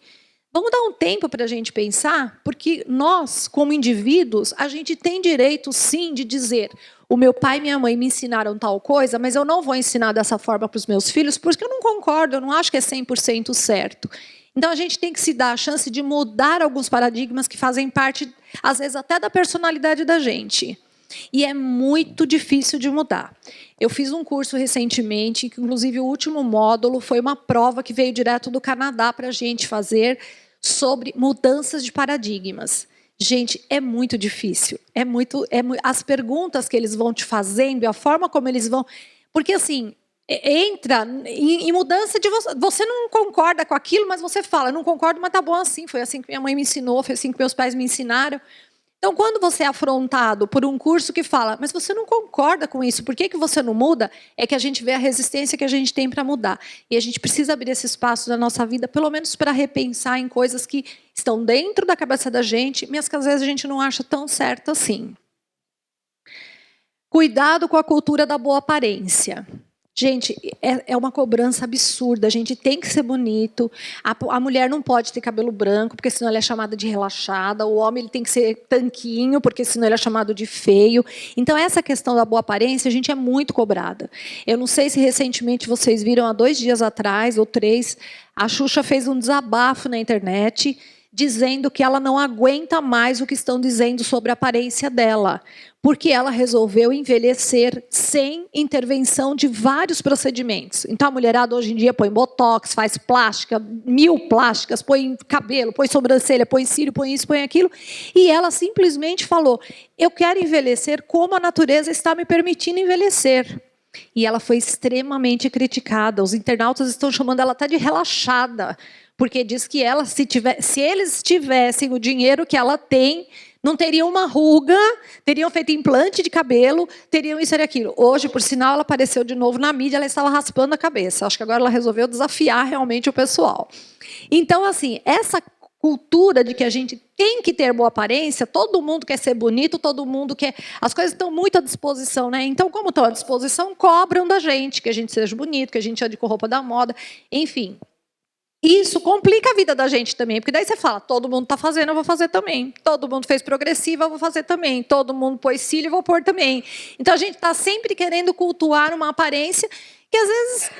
Vamos dar um tempo para a gente pensar, porque nós, como indivíduos, a gente tem direito, sim, de dizer o meu pai e minha mãe me ensinaram tal coisa, mas eu não vou ensinar dessa forma para os meus filhos, porque eu não concordo, eu não acho que é 100% certo. Então, a gente tem que se dar a chance de mudar alguns paradigmas que fazem parte, às vezes, até da personalidade da gente. E é muito difícil de mudar. Eu fiz um curso recentemente, que inclusive o último módulo foi uma prova que veio direto do Canadá para a gente fazer sobre mudanças de paradigmas. Gente, é muito difícil. As perguntas que eles vão te fazendo e a forma como eles vão... Porque, assim, entra em mudança de... Você não concorda com aquilo, mas você fala, não concordo, mas tá bom assim. Foi assim que minha mãe me ensinou, foi assim que meus pais me ensinaram. Então, quando você é afrontado por um curso que fala, mas você não concorda com isso, por que você não muda? É que a gente vê a resistência que a gente tem para mudar. E a gente precisa abrir esse espaço na nossa vida, pelo menos para repensar em coisas que estão dentro da cabeça da gente, mas que às vezes a gente não acha tão certo assim. Cuidado com a cultura da boa aparência. Gente, é uma cobrança absurda. A gente tem que ser bonito. A mulher não pode ter cabelo branco, porque senão ela é chamada de relaxada. O homem ele tem que ser tanquinho, porque senão ele é chamado de feio. Então, essa questão da boa aparência, a gente é muito cobrada. Eu não sei se recentemente vocês viram, há 2 dias atrás, ou 3, a Xuxa fez um desabafo na internet, dizendo que ela não aguenta mais o que estão dizendo sobre a aparência dela, porque ela resolveu envelhecer sem intervenção de vários procedimentos. Então a mulherada hoje em dia põe botox, faz plástica, 1000 plásticas, põe cabelo, põe sobrancelha, põe cílio, põe isso, põe aquilo, e ela simplesmente falou: eu quero envelhecer como a natureza está me permitindo envelhecer. E ela foi extremamente criticada. Os internautas estão chamando ela até de relaxada, porque diz que ela, se eles tivessem o dinheiro que ela tem, não teriam uma ruga, teriam feito implante de cabelo, teriam isso e aquilo. Hoje, por sinal, ela apareceu de novo na mídia, ela estava raspando a cabeça. Acho que agora ela resolveu desafiar realmente o pessoal. Então, assim, essa cultura de que a gente tem que ter boa aparência, todo mundo quer ser bonito, todo mundo quer... As coisas estão muito à disposição, né? Então, como estão à disposição, cobram da gente que a gente seja bonito, que a gente ande com roupa da moda, enfim. Isso complica a vida da gente também, porque daí você fala, todo mundo está fazendo, eu vou fazer também. Todo mundo fez progressiva, eu vou fazer também. Todo mundo pôs cílio, eu vou pôr também. Então, a gente está sempre querendo cultuar uma aparência que, às vezes,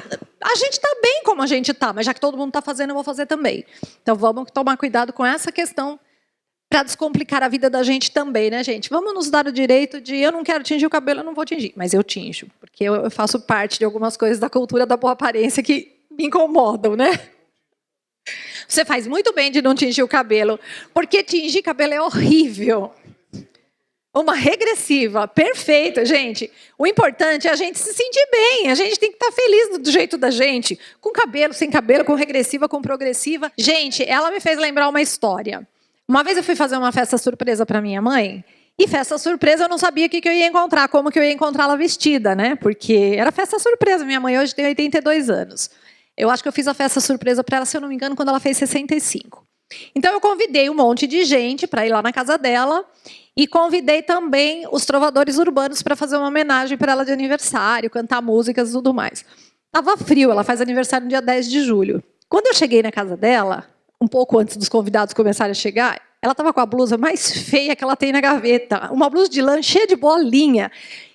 a gente está bem como a gente está, mas já que todo mundo está fazendo, eu vou fazer também. Então, vamos tomar cuidado com essa questão para descomplicar a vida da gente também, né, gente? Vamos nos dar o direito de, eu não quero tingir o cabelo, eu não vou tingir, mas eu tinjo, porque eu faço parte de algumas coisas da cultura da boa aparência que me incomodam, né? Você faz muito bem de não tingir o cabelo, porque tingir cabelo é horrível. Uma regressiva, perfeita, gente. O importante é a gente se sentir bem, a gente tem que estar feliz do jeito da gente. Com cabelo, sem cabelo, com regressiva, com progressiva. Gente, ela me fez lembrar uma história. Uma vez eu fui fazer uma festa surpresa para minha mãe, e festa surpresa eu não sabia o que eu ia encontrar, como que eu ia encontrá-la vestida, né? Porque era festa surpresa, minha mãe hoje tem 82 anos. Eu acho que eu fiz a festa surpresa para ela, se eu não me engano, quando ela fez 65. Então, eu convidei um monte de gente para ir lá na casa dela e convidei também os trovadores urbanos para fazer uma homenagem para ela de aniversário, cantar músicas e tudo mais. Estava frio, ela faz aniversário no dia 10 de julho. Quando eu cheguei na casa dela, um pouco antes dos convidados começarem a chegar, ela estava com a blusa mais feia que ela tem na gaveta. Uma blusa de lã cheia de bolinha,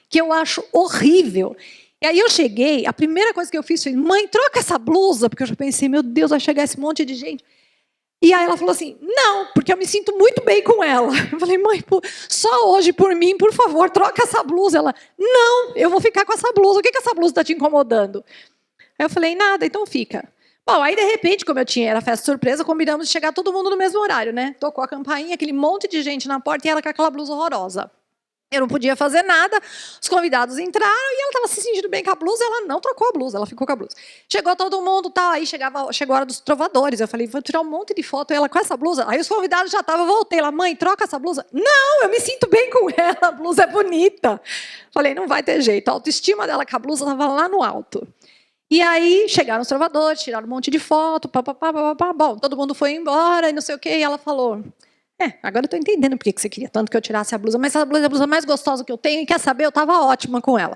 que eu acho horrível. E aí eu cheguei, a primeira coisa que eu fiz foi, mãe, troca essa blusa, porque eu já pensei, meu Deus, vai chegar esse monte de gente. E aí ela falou assim, não, porque eu me sinto muito bem com ela. Eu falei, mãe, só hoje por mim, por favor, troca essa blusa. Ela, não, eu vou ficar com essa blusa, o que essa blusa está te incomodando? Aí eu falei, nada, então fica. Bom, aí de repente, como era festa surpresa, combinamos de chegar todo mundo no mesmo horário, né? Tocou a campainha, aquele monte de gente na porta e ela com aquela blusa horrorosa. Eu não podia fazer nada, os convidados entraram e ela estava se sentindo bem com a blusa, ela não trocou a blusa, ela ficou com a blusa. Chegou todo mundo, tá, aí chegou a hora dos trovadores, eu falei, vou tirar um monte de foto, ela com essa blusa. Aí os convidados já estavam, eu voltei lá, mãe, troca essa blusa. Não, eu me sinto bem com ela, a blusa é bonita. Falei, não vai ter jeito, a autoestima dela com a blusa estava lá no alto. E aí chegaram os trovadores, tiraram um monte de foto, bom, todo mundo foi embora e não sei o quê, e ela falou... agora eu estou entendendo por que você queria tanto que eu tirasse a blusa, mas essa blusa é a blusa mais gostosa que eu tenho, e quer saber, eu estava ótima com ela.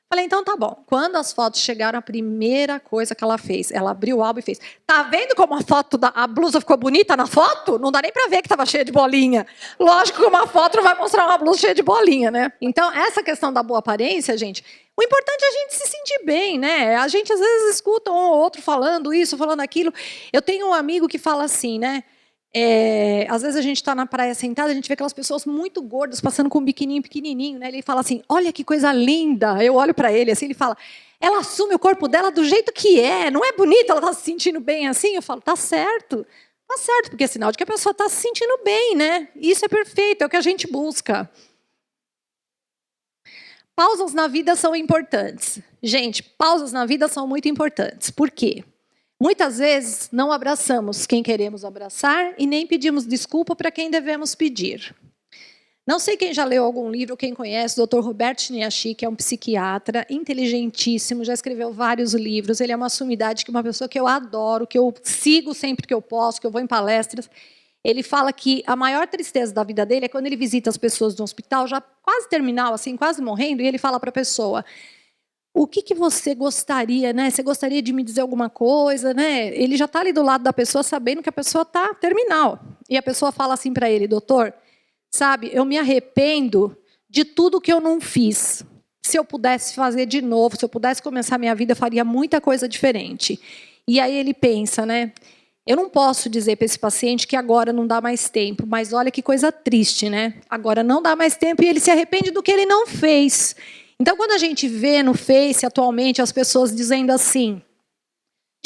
Falei, então tá bom. Quando as fotos chegaram, a primeira coisa que ela fez, ela abriu o álbum e fez, tá vendo como a blusa ficou bonita na foto? Não dá nem para ver que estava cheia de bolinha. Lógico que uma foto não vai mostrar uma blusa cheia de bolinha, né? Então, essa questão da boa aparência, gente, o importante é a gente se sentir bem, né? A gente, às vezes, escuta um ou outro falando isso, falando aquilo. Eu tenho um amigo que fala assim, né? Às vezes a gente está na praia sentada, a gente vê aquelas pessoas muito gordas passando com um biquininho pequenininho, né? Ele fala assim, olha que coisa linda. Eu olho para ele assim, ele fala, ela assume o corpo dela do jeito que é, não é bonito, ela está se sentindo bem assim? Eu falo, tá certo, porque é sinal de que a pessoa está se sentindo bem, né? Isso é perfeito, é o que a gente busca. Pausas na vida são importantes. Gente, pausas na vida são muito importantes. Por quê? Muitas vezes não abraçamos quem queremos abraçar e nem pedimos desculpa para quem devemos pedir. Não sei quem já leu algum livro, quem conhece, o Dr. Roberto Chiniachi, que é um psiquiatra inteligentíssimo, já escreveu vários livros, ele é uma sumidade, que é uma pessoa que eu adoro, que eu sigo sempre que eu posso, que eu vou em palestras. Ele fala que a maior tristeza da vida dele é quando ele visita as pessoas no hospital, já quase terminal, assim, quase morrendo, e ele fala para a pessoa... O que você gostaria, né? Você gostaria de me dizer alguma coisa, né? Ele já está ali do lado da pessoa, sabendo que a pessoa está terminal. E a pessoa fala assim para ele, doutor, sabe, eu me arrependo de tudo que eu não fiz. Se eu pudesse fazer de novo, se eu pudesse começar a minha vida, eu faria muita coisa diferente. E aí ele pensa, né? Eu não posso dizer para esse paciente que agora não dá mais tempo, mas olha que coisa triste, né? Agora não dá mais tempo e ele se arrepende do que ele não fez. Então, quando a gente vê no Face, atualmente, as pessoas dizendo assim: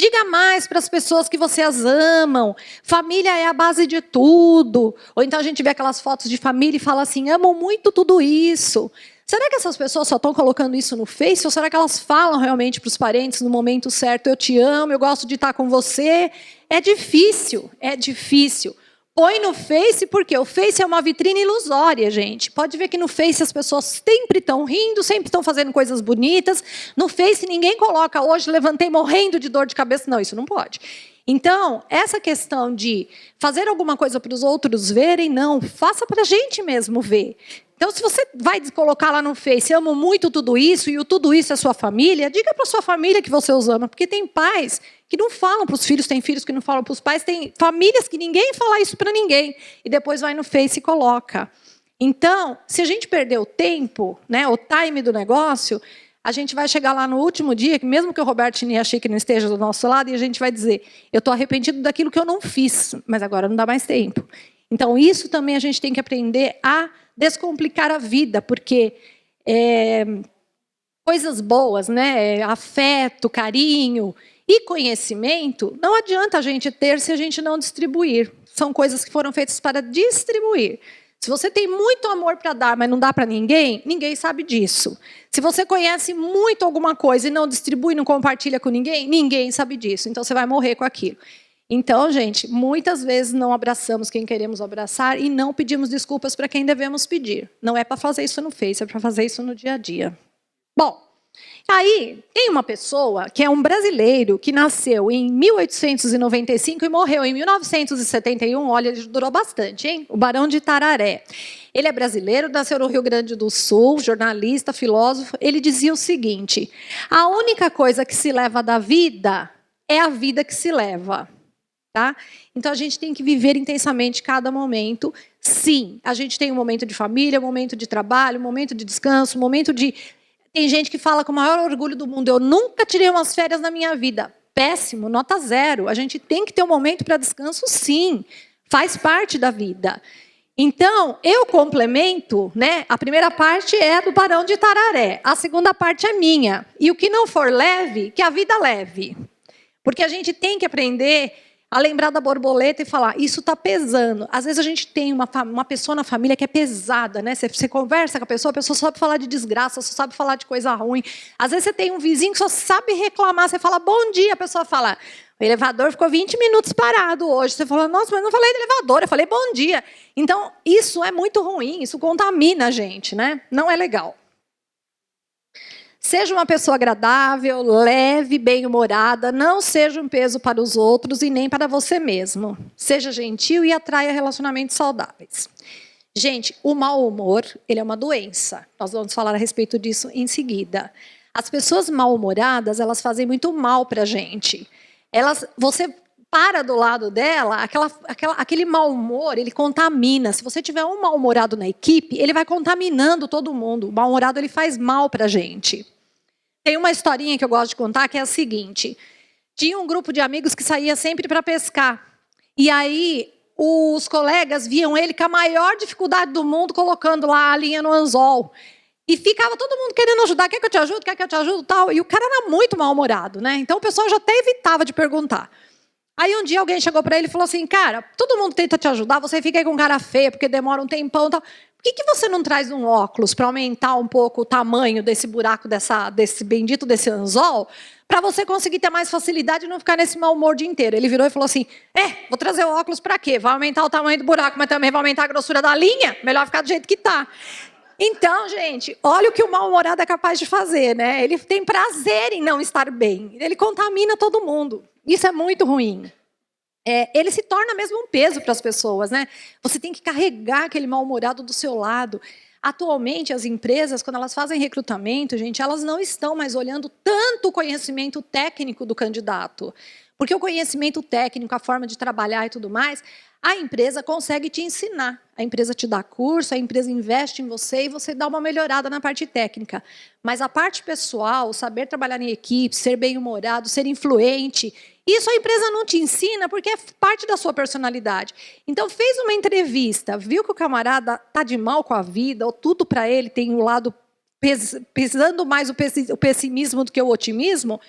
diga mais para as pessoas que vocês amam, família é a base de tudo. Ou então a gente vê aquelas fotos de família e fala assim: amo muito tudo isso. Será que essas pessoas só estão colocando isso no Face? Ou será que elas falam realmente para os parentes no momento certo: eu te amo, eu gosto de estar com você? É difícil, é difícil. Põe no Face, porque o Face é uma vitrine ilusória, gente. Pode ver que no Face as pessoas sempre estão rindo, sempre estão fazendo coisas bonitas. No Face ninguém coloca: hoje levantei morrendo de dor de cabeça. Não, isso não pode. Então, essa questão de fazer alguma coisa para os outros verem, não, faça para a gente mesmo ver. Então, se você vai colocar lá no Face: amo muito tudo isso, e o tudo isso é sua família, diga para sua família que você os ama, porque tem pais que não falam para os filhos, tem filhos que não falam para os pais, tem famílias que ninguém fala isso para ninguém, e depois vai no Face e coloca. Então, se a gente perder o tempo, né, o time do negócio, a gente vai chegar lá no último dia, que mesmo que o Roberto Chiniachik não esteja do nosso lado, e a gente vai dizer: eu estou arrependido daquilo que eu não fiz, mas agora não dá mais tempo. Então, isso também a gente tem que aprender a descomplicar a vida, porque coisas boas, né, afeto, carinho e conhecimento, não adianta a gente ter se a gente não distribuir. São coisas que foram feitas para distribuir. Se você tem muito amor para dar, mas não dá para ninguém, ninguém sabe disso. Se você conhece muito alguma coisa e não distribui, não compartilha com ninguém, ninguém sabe disso. Então, você vai morrer com aquilo. Então, gente, muitas vezes não abraçamos quem queremos abraçar e não pedimos desculpas para quem devemos pedir. Não é para fazer isso no Face, é para fazer isso no dia a dia. Bom, aí tem uma pessoa que é um brasileiro que nasceu em 1895 e morreu em 1971. Olha, ele durou bastante, hein? O Barão de Tararé. Ele é brasileiro, nasceu no Rio Grande do Sul, jornalista, filósofo. Ele dizia o seguinte: a única coisa que se leva da vida é a vida que se leva. Tá? Então, a gente tem que viver intensamente cada momento. Sim, a gente tem um momento de família, um momento de trabalho, um momento de descanso, um momento de... Tem gente que fala com o maior orgulho do mundo: eu nunca tirei umas férias na minha vida. Péssimo, nota 0. A gente tem que ter um momento para descanso, sim. Faz parte da vida. Então, eu complemento, né? A primeira parte é do Barão de Tararé. A segunda parte é minha. E o que não for leve, que a vida leve. Porque a gente tem que aprender a lembrar da borboleta e falar: isso está pesando. Às vezes a gente tem uma pessoa na família que é pesada, né? Você conversa com a pessoa só sabe falar de desgraça, só sabe falar de coisa ruim. Às vezes você tem um vizinho que só sabe reclamar, você fala bom dia, a pessoa fala: o elevador ficou 20 minutos parado hoje. Você fala: nossa, mas eu não falei de elevador, eu falei bom dia. Então, isso é muito ruim, isso contamina a gente, né? Não é legal. Seja uma pessoa agradável, leve, bem-humorada, não seja um peso para os outros e nem para você mesmo. Seja gentil e atraia relacionamentos saudáveis. Gente, o mau humor, ele é uma doença. Nós vamos falar a respeito disso em seguida. As pessoas mal-humoradas, elas fazem muito mal para a gente. Você para do lado dela, aquele mau humor, ele contamina. Se você tiver um mal-humorado na equipe, ele vai contaminando todo mundo. O mal-humorado, ele faz mal para a gente. Tem uma historinha que eu gosto de contar, que é a seguinte: tinha um grupo de amigos que saía sempre para pescar. E aí, os colegas viam ele com a maior dificuldade do mundo, colocando lá a linha no anzol. E ficava todo mundo querendo ajudar: quer que eu te ajude, quer que eu te ajude, tal. E o cara era muito mal-humorado, né? Então, o pessoal já até evitava de perguntar. Aí, um dia, alguém chegou para ele e falou assim: cara, todo mundo tenta te ajudar, você fica aí com cara feia, porque demora um tempão, tal. Por que você não traz um óculos para aumentar um pouco o tamanho desse buraco, desse bendito desse anzol, para você conseguir ter mais facilidade e não ficar nesse mau humor o dia inteiro? Ele virou e falou assim: vou trazer o óculos para quê? Vai aumentar o tamanho do buraco, mas também vai aumentar a grossura da linha? Melhor ficar do jeito que está. Então, gente, olha o que o mal-humorado é capaz de fazer, né? Ele tem prazer em não estar bem. Ele contamina todo mundo. Isso é muito ruim. Ele se torna mesmo um peso para as pessoas, né? Você tem que carregar aquele mal-humorado do seu lado. Atualmente, as empresas, quando elas fazem recrutamento, gente, elas não estão mais olhando tanto o conhecimento técnico do candidato. Porque o conhecimento técnico, a forma de trabalhar e tudo mais, A empresa consegue te ensinar, a empresa te dá curso, a empresa investe em você e você dá uma melhorada na parte técnica. Mas a parte pessoal, saber trabalhar em equipe, ser bem-humorado, ser influente, isso a empresa não te ensina porque é parte da sua personalidade. Então, fez uma entrevista, viu que o camarada está de mal com a vida, ou tudo para ele tem um lado pesando mais o pessimismo do que o otimismo,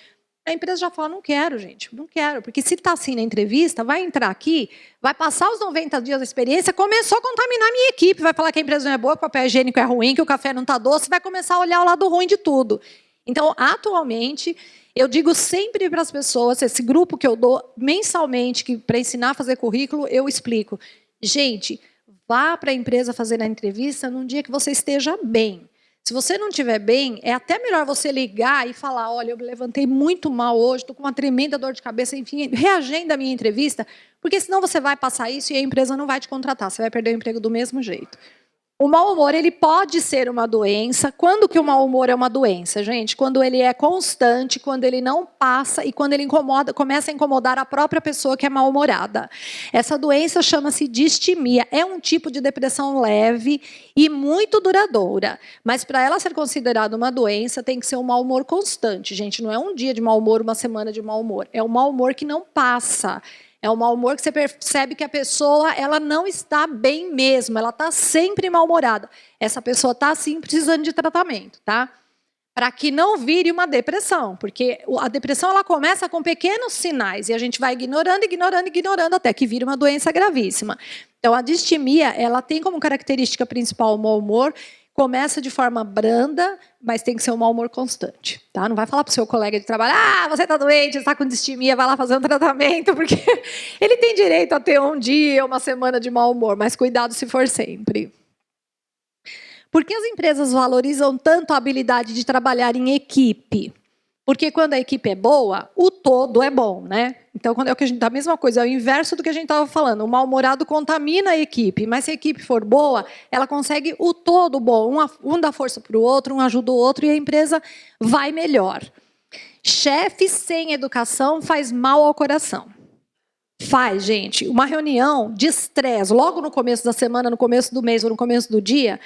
a empresa já fala, não quero, gente, não quero. Porque se está assim na entrevista, vai entrar aqui, vai passar os 90 dias da experiência, começou a contaminar a minha equipe, vai falar que a empresa não é boa, que o papel higiênico é ruim, que o café não está doce, vai começar a olhar o lado ruim de tudo. Então, atualmente, eu digo sempre para as pessoas, esse grupo que eu dou mensalmente, para ensinar a fazer currículo, eu explico. Gente, vá para a empresa fazer a entrevista num dia que você esteja bem. Se você não estiver bem, é até melhor você ligar e falar, olha, eu me levantei muito mal hoje, estou com uma tremenda dor de cabeça, enfim, reagenda a minha entrevista, porque senão você vai passar isso e a empresa não vai te contratar, você vai perder o emprego do mesmo jeito. O mau humor, ele pode ser uma doença. Quando que o mau humor é uma doença, gente? Quando ele é constante, quando ele não passa e quando ele começa a incomodar a própria pessoa que é mal-humorada. Essa doença chama-se distimia. É um tipo de depressão leve e muito duradoura. Mas para ela ser considerada uma doença, tem que ser um mau humor constante, gente. Não é um dia de mau humor, uma semana de mau humor. É um mau humor que não passa. É um mau humor que você percebe que a pessoa ela não está bem mesmo, ela está sempre mal-humorada. Essa pessoa está, sim, precisando de tratamento, tá? Para que não vire uma depressão, porque a depressão ela começa com pequenos sinais e a gente vai ignorando, ignorando, ignorando, até que vira uma doença gravíssima. Então, a distimia, ela tem como característica principal o mau humor. Começa de forma branda, mas tem que ser um mau humor constante. Tá? Não vai falar para o seu colega de trabalho, você está doente, você está com distimia, vai lá fazer um tratamento, porque ele tem direito a ter um dia, uma semana de mau humor, mas cuidado se for sempre. Por que as empresas valorizam tanto a habilidade de trabalhar em equipe? Porque quando a equipe é boa, o todo é bom, né? Então, quando a mesma coisa, é o inverso do que a gente estava falando. O mal-humorado contamina a equipe, mas se a equipe for boa, ela consegue o todo bom. Um dá força para o outro, um ajuda o outro e a empresa vai melhor. Chefe sem educação faz mal ao coração. Faz, gente. Uma reunião de estresse, logo no começo da semana, no começo do mês ou no começo do dia,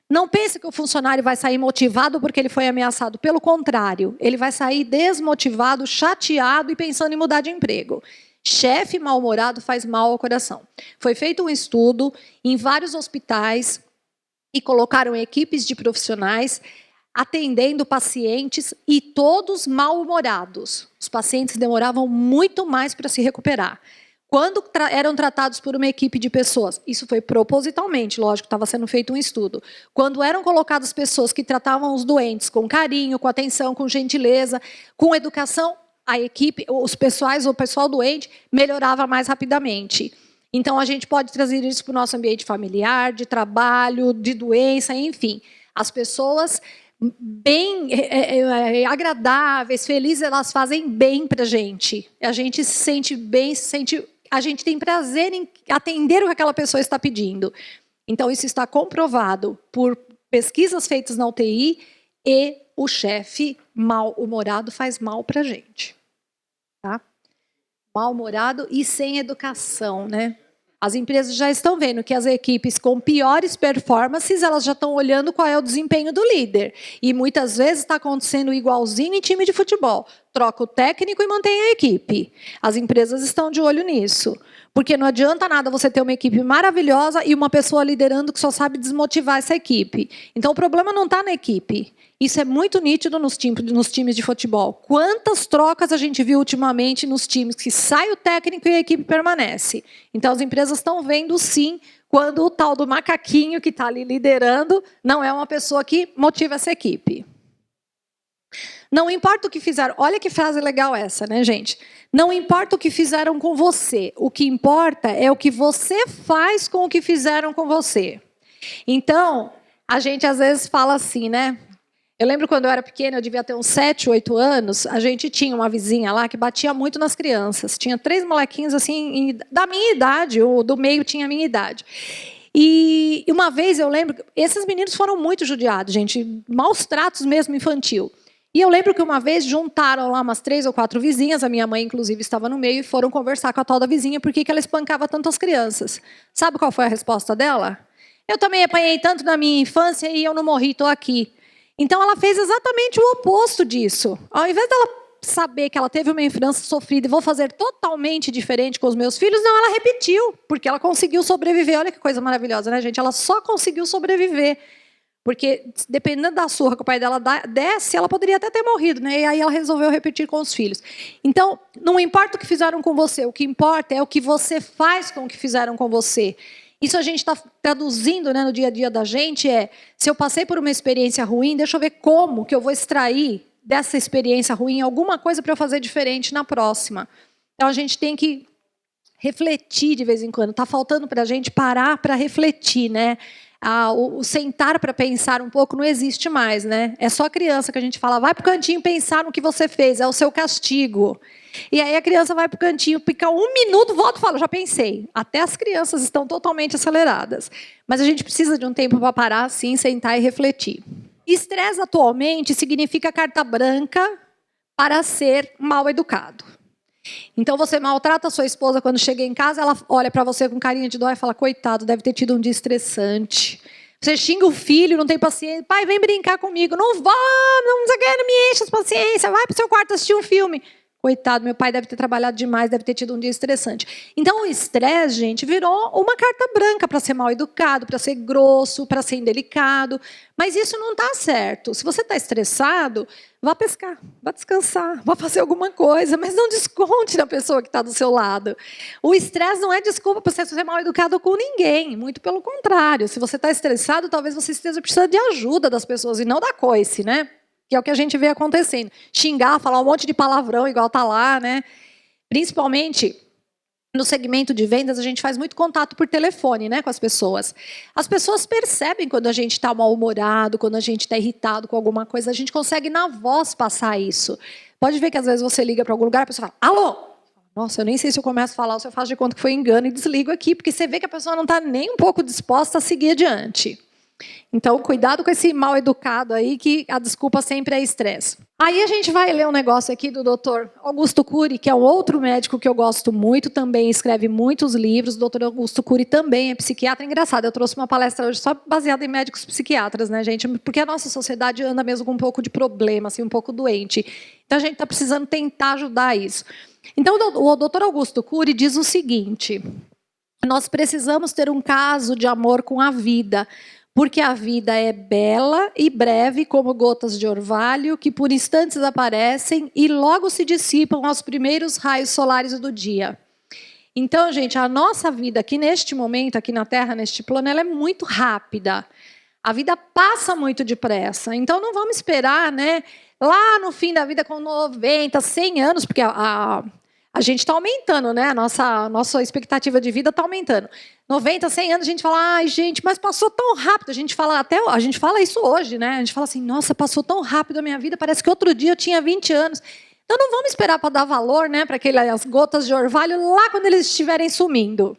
não pense que o funcionário vai sair motivado porque ele foi ameaçado. Pelo contrário, ele vai sair desmotivado, chateado e pensando em mudar de emprego. Chefe mal-humorado faz mal ao coração. Foi feito um estudo em vários hospitais e colocaram equipes de profissionais atendendo pacientes e todos mal-humorados. Os pacientes demoravam muito mais para se recuperar. Quando eram tratados por uma equipe de pessoas, isso foi propositalmente, lógico, estava sendo feito um estudo. Quando eram colocadas pessoas que tratavam os doentes com carinho, com atenção, com gentileza, com educação, a equipe, o pessoal doente melhorava mais rapidamente. Então, a gente pode trazer isso para o nosso ambiente familiar, de trabalho, de doença, enfim. As pessoas bem agradáveis, felizes, elas fazem bem para a gente se sente bem, a gente tem prazer em atender o que aquela pessoa está pedindo. Então, isso está comprovado por pesquisas feitas na UTI e o chefe mal-humorado faz mal para a gente. Tá? Mal-humorado e sem educação, né? As empresas já estão vendo que as equipes com piores performances, elas já estão olhando qual é o desempenho do líder. E muitas vezes está acontecendo igualzinho em time de futebol. Troca o técnico e mantém a equipe. As empresas estão de olho nisso. Porque não adianta nada você ter uma equipe maravilhosa e uma pessoa liderando que só sabe desmotivar essa equipe. Então, o problema não está na equipe. Isso é muito nítido nos times de futebol. Quantas trocas a gente viu ultimamente nos times que sai o técnico e a equipe permanece? Então, as empresas estão vendo, sim, quando o tal do macaquinho que está ali liderando não é uma pessoa que motiva essa equipe. Não importa o que fizeram. Olha que frase legal essa, né, gente? Não importa o que fizeram com você. O que importa é o que você faz com o que fizeram com você. Então, a gente às vezes fala assim, né? Eu lembro quando eu era pequena, eu devia ter uns 7, 8 anos, a gente tinha uma vizinha lá que batia muito nas crianças. Tinha 3 molequinhos assim, da minha idade, o do meio tinha a minha idade. E uma vez eu lembro, esses meninos foram muito judiados, gente, maus tratos mesmo infantil. E eu lembro que uma vez juntaram lá umas 3 ou 4 vizinhas, a minha mãe inclusive estava no meio, e foram conversar com a tal da vizinha por que ela espancava tanto as crianças. Sabe qual foi a resposta dela? Eu também apanhei tanto na minha infância e eu não morri, estou aqui. Então ela fez exatamente o oposto disso. Ao invés dela saber que ela teve uma infância sofrida e vou fazer totalmente diferente com os meus filhos, não, ela repetiu, porque ela conseguiu sobreviver. Olha que coisa maravilhosa, né, gente? Ela só conseguiu sobreviver. Porque, dependendo da surra que o pai dela desse, ela poderia até ter morrido, né? E aí ela resolveu repetir com os filhos. Então, não importa o que fizeram com você, o que importa é o que você faz com o que fizeram com você. Isso a gente está traduzindo, né, no dia a dia da gente, se eu passei por uma experiência ruim, deixa eu ver como que eu vou extrair dessa experiência ruim alguma coisa para eu fazer diferente na próxima. Então, a gente tem que refletir de vez em quando. Está faltando para a gente parar para refletir, né? O sentar para pensar um pouco não existe mais, né? É só a criança que a gente fala, vai para o cantinho pensar no que você fez, é o seu castigo. E aí a criança vai para o cantinho, fica 1 minuto, volta e fala, já pensei. Até as crianças estão totalmente aceleradas. Mas a gente precisa de um tempo para parar, assim, sentar e refletir. Estresse atualmente significa carta branca para ser mal educado. Então você maltrata a sua esposa quando chega em casa, ela olha para você com carinha de dó e fala, coitado, deve ter tido um dia estressante. Você xinga o filho, não tem paciência. Pai, vem brincar comigo. Não vou, não me enche as paciência. Vai para o seu quarto assistir um filme. Coitado, meu pai deve ter trabalhado demais, deve ter tido um dia estressante. Então o estresse, gente, virou uma carta branca para ser mal educado, para ser grosso, para ser indelicado. Mas isso não está certo. Se você está estressado, vá pescar, vá descansar, vá fazer alguma coisa, mas não desconte na pessoa que está do seu lado. O estresse não é desculpa para você ser mal educado com ninguém, muito pelo contrário. Se você está estressado, talvez você esteja precisando de ajuda das pessoas e não da coice, né? Que é o que a gente vê acontecendo. Xingar, falar um monte de palavrão igual tá lá, né? Principalmente no segmento de vendas, a gente faz muito contato por telefone, né, com as pessoas. As pessoas percebem quando a gente está mal-humorado, quando a gente está irritado com alguma coisa, a gente consegue na voz passar isso. Pode ver que às vezes você liga para algum lugar, a pessoa fala, alô? Nossa, eu nem sei se eu começo a falar ou se eu faço de conta que foi engano e desligo aqui, porque você vê que a pessoa não está nem um pouco disposta a seguir adiante. Então, cuidado com esse mal educado aí, que a desculpa sempre é estresse. Aí a gente vai ler um negócio aqui do Dr. Augusto Cury, que é um outro médico que eu gosto muito, também escreve muitos livros. O Dr. Augusto Cury também é psiquiatra. Engraçado, eu trouxe uma palestra hoje só baseada em médicos psiquiatras, né, gente? Porque a nossa sociedade anda mesmo com um pouco de problema, assim, um pouco doente. Então, a gente está precisando tentar ajudar isso. Então, o Dr. Augusto Cury diz o seguinte, nós precisamos ter um caso de amor com a vida, porque a vida é bela e breve como gotas de orvalho que por instantes aparecem e logo se dissipam aos primeiros raios solares do dia. Então, gente, a nossa vida aqui neste momento, aqui na Terra, neste plano, ela é muito rápida. A vida passa muito depressa. Então, não vamos esperar, né, lá no fim da vida com 90, 100 anos, porque a gente está aumentando, né? A nossa expectativa de vida está aumentando. 90, 100 anos, a gente fala, ai, gente, mas passou tão rápido. A gente fala isso hoje, né? A gente fala assim, nossa, passou tão rápido a minha vida, parece que outro dia eu tinha 20 anos. Então não vamos esperar para dar valor, né, para aquelas gotas de orvalho lá quando eles estiverem sumindo.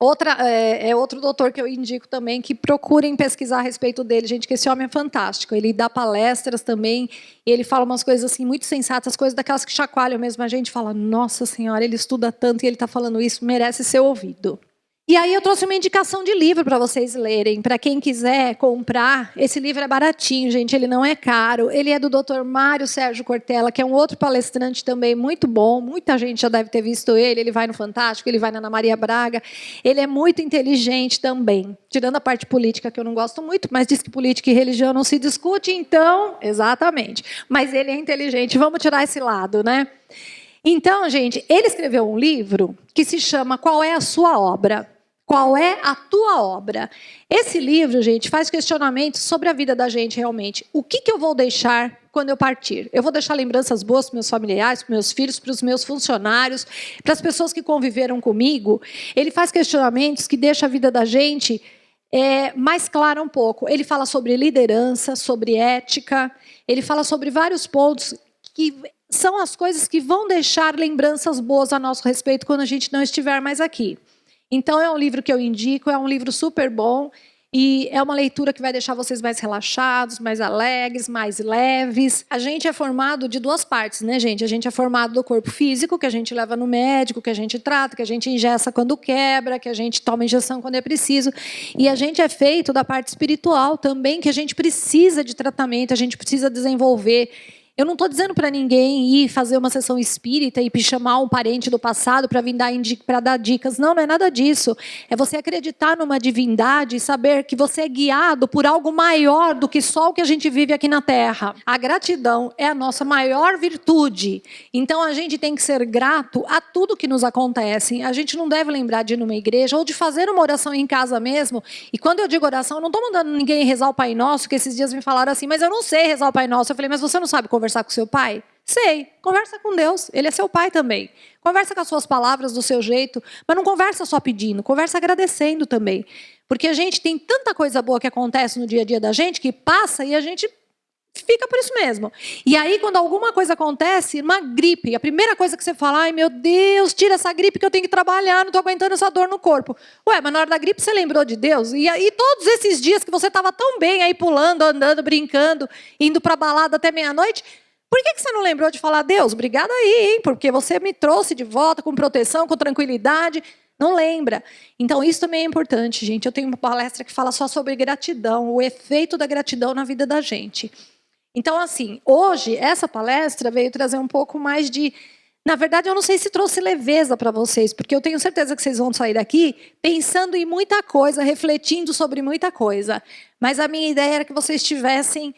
Outro doutor que eu indico também, que procurem pesquisar a respeito dele, gente, que esse homem é fantástico. Ele dá palestras também, e ele fala umas coisas assim muito sensatas, coisas daquelas que chacoalham mesmo a gente, fala, nossa senhora, ele estuda tanto e ele está falando isso, merece ser ouvido. E aí eu trouxe uma indicação de livro para vocês lerem, para quem quiser comprar. Esse livro é baratinho, gente, ele não é caro. Ele é do Dr. Mário Sérgio Cortella, que é um outro palestrante também muito bom. Muita gente já deve ter visto ele. Ele vai no Fantástico, ele vai na Ana Maria Braga. Ele é muito inteligente também, tirando a parte política, que eu não gosto muito, mas diz que política e religião não se discute, então, exatamente. Mas ele é inteligente, vamos tirar esse lado, né? Então, gente, ele escreveu um livro que se chama Qual é a Sua Obra? Qual é a tua obra? Esse livro, gente, faz questionamentos sobre a vida da gente realmente. O que eu vou deixar quando eu partir? Eu vou deixar lembranças boas para os meus familiares, para os meus filhos, para os meus funcionários, para as pessoas que conviveram comigo? Ele faz questionamentos que deixam a vida da gente mais clara um pouco. Ele fala sobre liderança, sobre ética, ele fala sobre vários pontos que são as coisas que vão deixar lembranças boas a nosso respeito quando a gente não estiver mais aqui. Então, é um livro que eu indico, é um livro super bom. E é uma leitura que vai deixar vocês mais relaxados, mais alegres, mais leves. A gente é formado de duas partes, né, gente? A gente é formado do corpo físico, que a gente leva no médico, que a gente trata, que a gente ingessa quando quebra, que a gente toma injeção quando é preciso. E a gente é feito da parte espiritual também, que a gente precisa de tratamento, a gente precisa desenvolver. Eu não estou dizendo para ninguém ir fazer uma sessão espírita e chamar um parente do passado para vir para dar dicas. Não, não é nada disso. É você acreditar numa divindade e saber que você é guiado por algo maior do que só o que a gente vive aqui na Terra. A gratidão é a nossa maior virtude. Então a gente tem que ser grato a tudo que nos acontece. A gente não deve lembrar de ir numa igreja ou de fazer uma oração em casa mesmo. E quando eu digo oração, eu não estou mandando ninguém rezar o Pai Nosso, que esses dias me falaram assim, mas eu não sei rezar o Pai Nosso. Eu falei, mas você não sabe conversar com seu pai? Sei, conversa com Deus, ele é seu pai também. Conversa com as suas palavras do seu jeito, mas não conversa só pedindo, conversa agradecendo também. Porque a gente tem tanta coisa boa que acontece no dia a dia da gente, que passa e a gente fica por isso mesmo. E aí, quando alguma coisa acontece, uma gripe, a primeira coisa que você fala, ai meu Deus, tira essa gripe que eu tenho que trabalhar, não estou aguentando essa dor no corpo. Ué, mas na hora da gripe você lembrou de Deus? E aí, todos esses dias que você estava tão bem aí pulando, andando, brincando, indo para a balada até meia-noite, por que você não lembrou de falar, Deus, obrigada aí, hein? Porque você me trouxe de volta com proteção, com tranquilidade. Não lembra. Então, isso também é importante, gente. Eu tenho uma palestra que fala só sobre gratidão, o efeito da gratidão na vida da gente. Então, assim, hoje, essa palestra veio trazer um pouco mais de... Na verdade, eu não sei se trouxe leveza para vocês, porque eu tenho certeza que vocês vão sair daqui pensando em muita coisa, refletindo sobre muita coisa. Mas a minha ideia era que vocês tivessem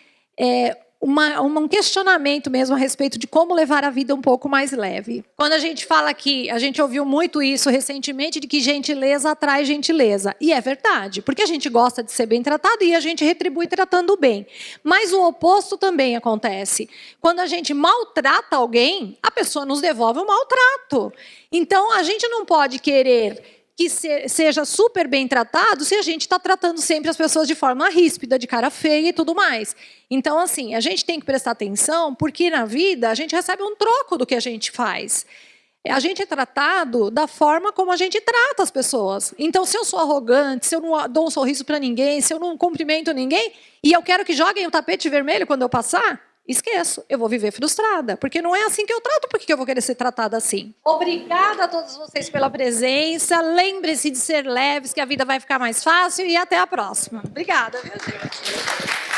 um questionamento mesmo a respeito de como levar a vida um pouco mais leve. Quando a gente fala que, a gente ouviu muito isso recentemente, de que gentileza atrai gentileza. E é verdade, porque a gente gosta de ser bem tratado e a gente retribui tratando bem. Mas o oposto também acontece. Quando a gente maltrata alguém, a pessoa nos devolve o maltrato. Então, a gente não pode querer que seja super bem tratado se a gente está tratando sempre as pessoas de forma ríspida, de cara feia e tudo mais. Então, assim, a gente tem que prestar atenção, porque na vida a gente recebe um troco do que a gente faz. A gente é tratado da forma como a gente trata as pessoas. Então, se eu sou arrogante, se eu não dou um sorriso para ninguém, se eu não cumprimento ninguém, e eu quero que joguem o tapete vermelho quando eu passar, esqueço, eu vou viver frustrada, porque não é assim que eu trato, por que eu vou querer ser tratada assim? Obrigada a todos vocês pela presença, lembre-se de ser leves, que a vida vai ficar mais fácil, e até a próxima. Obrigada, viu, gente?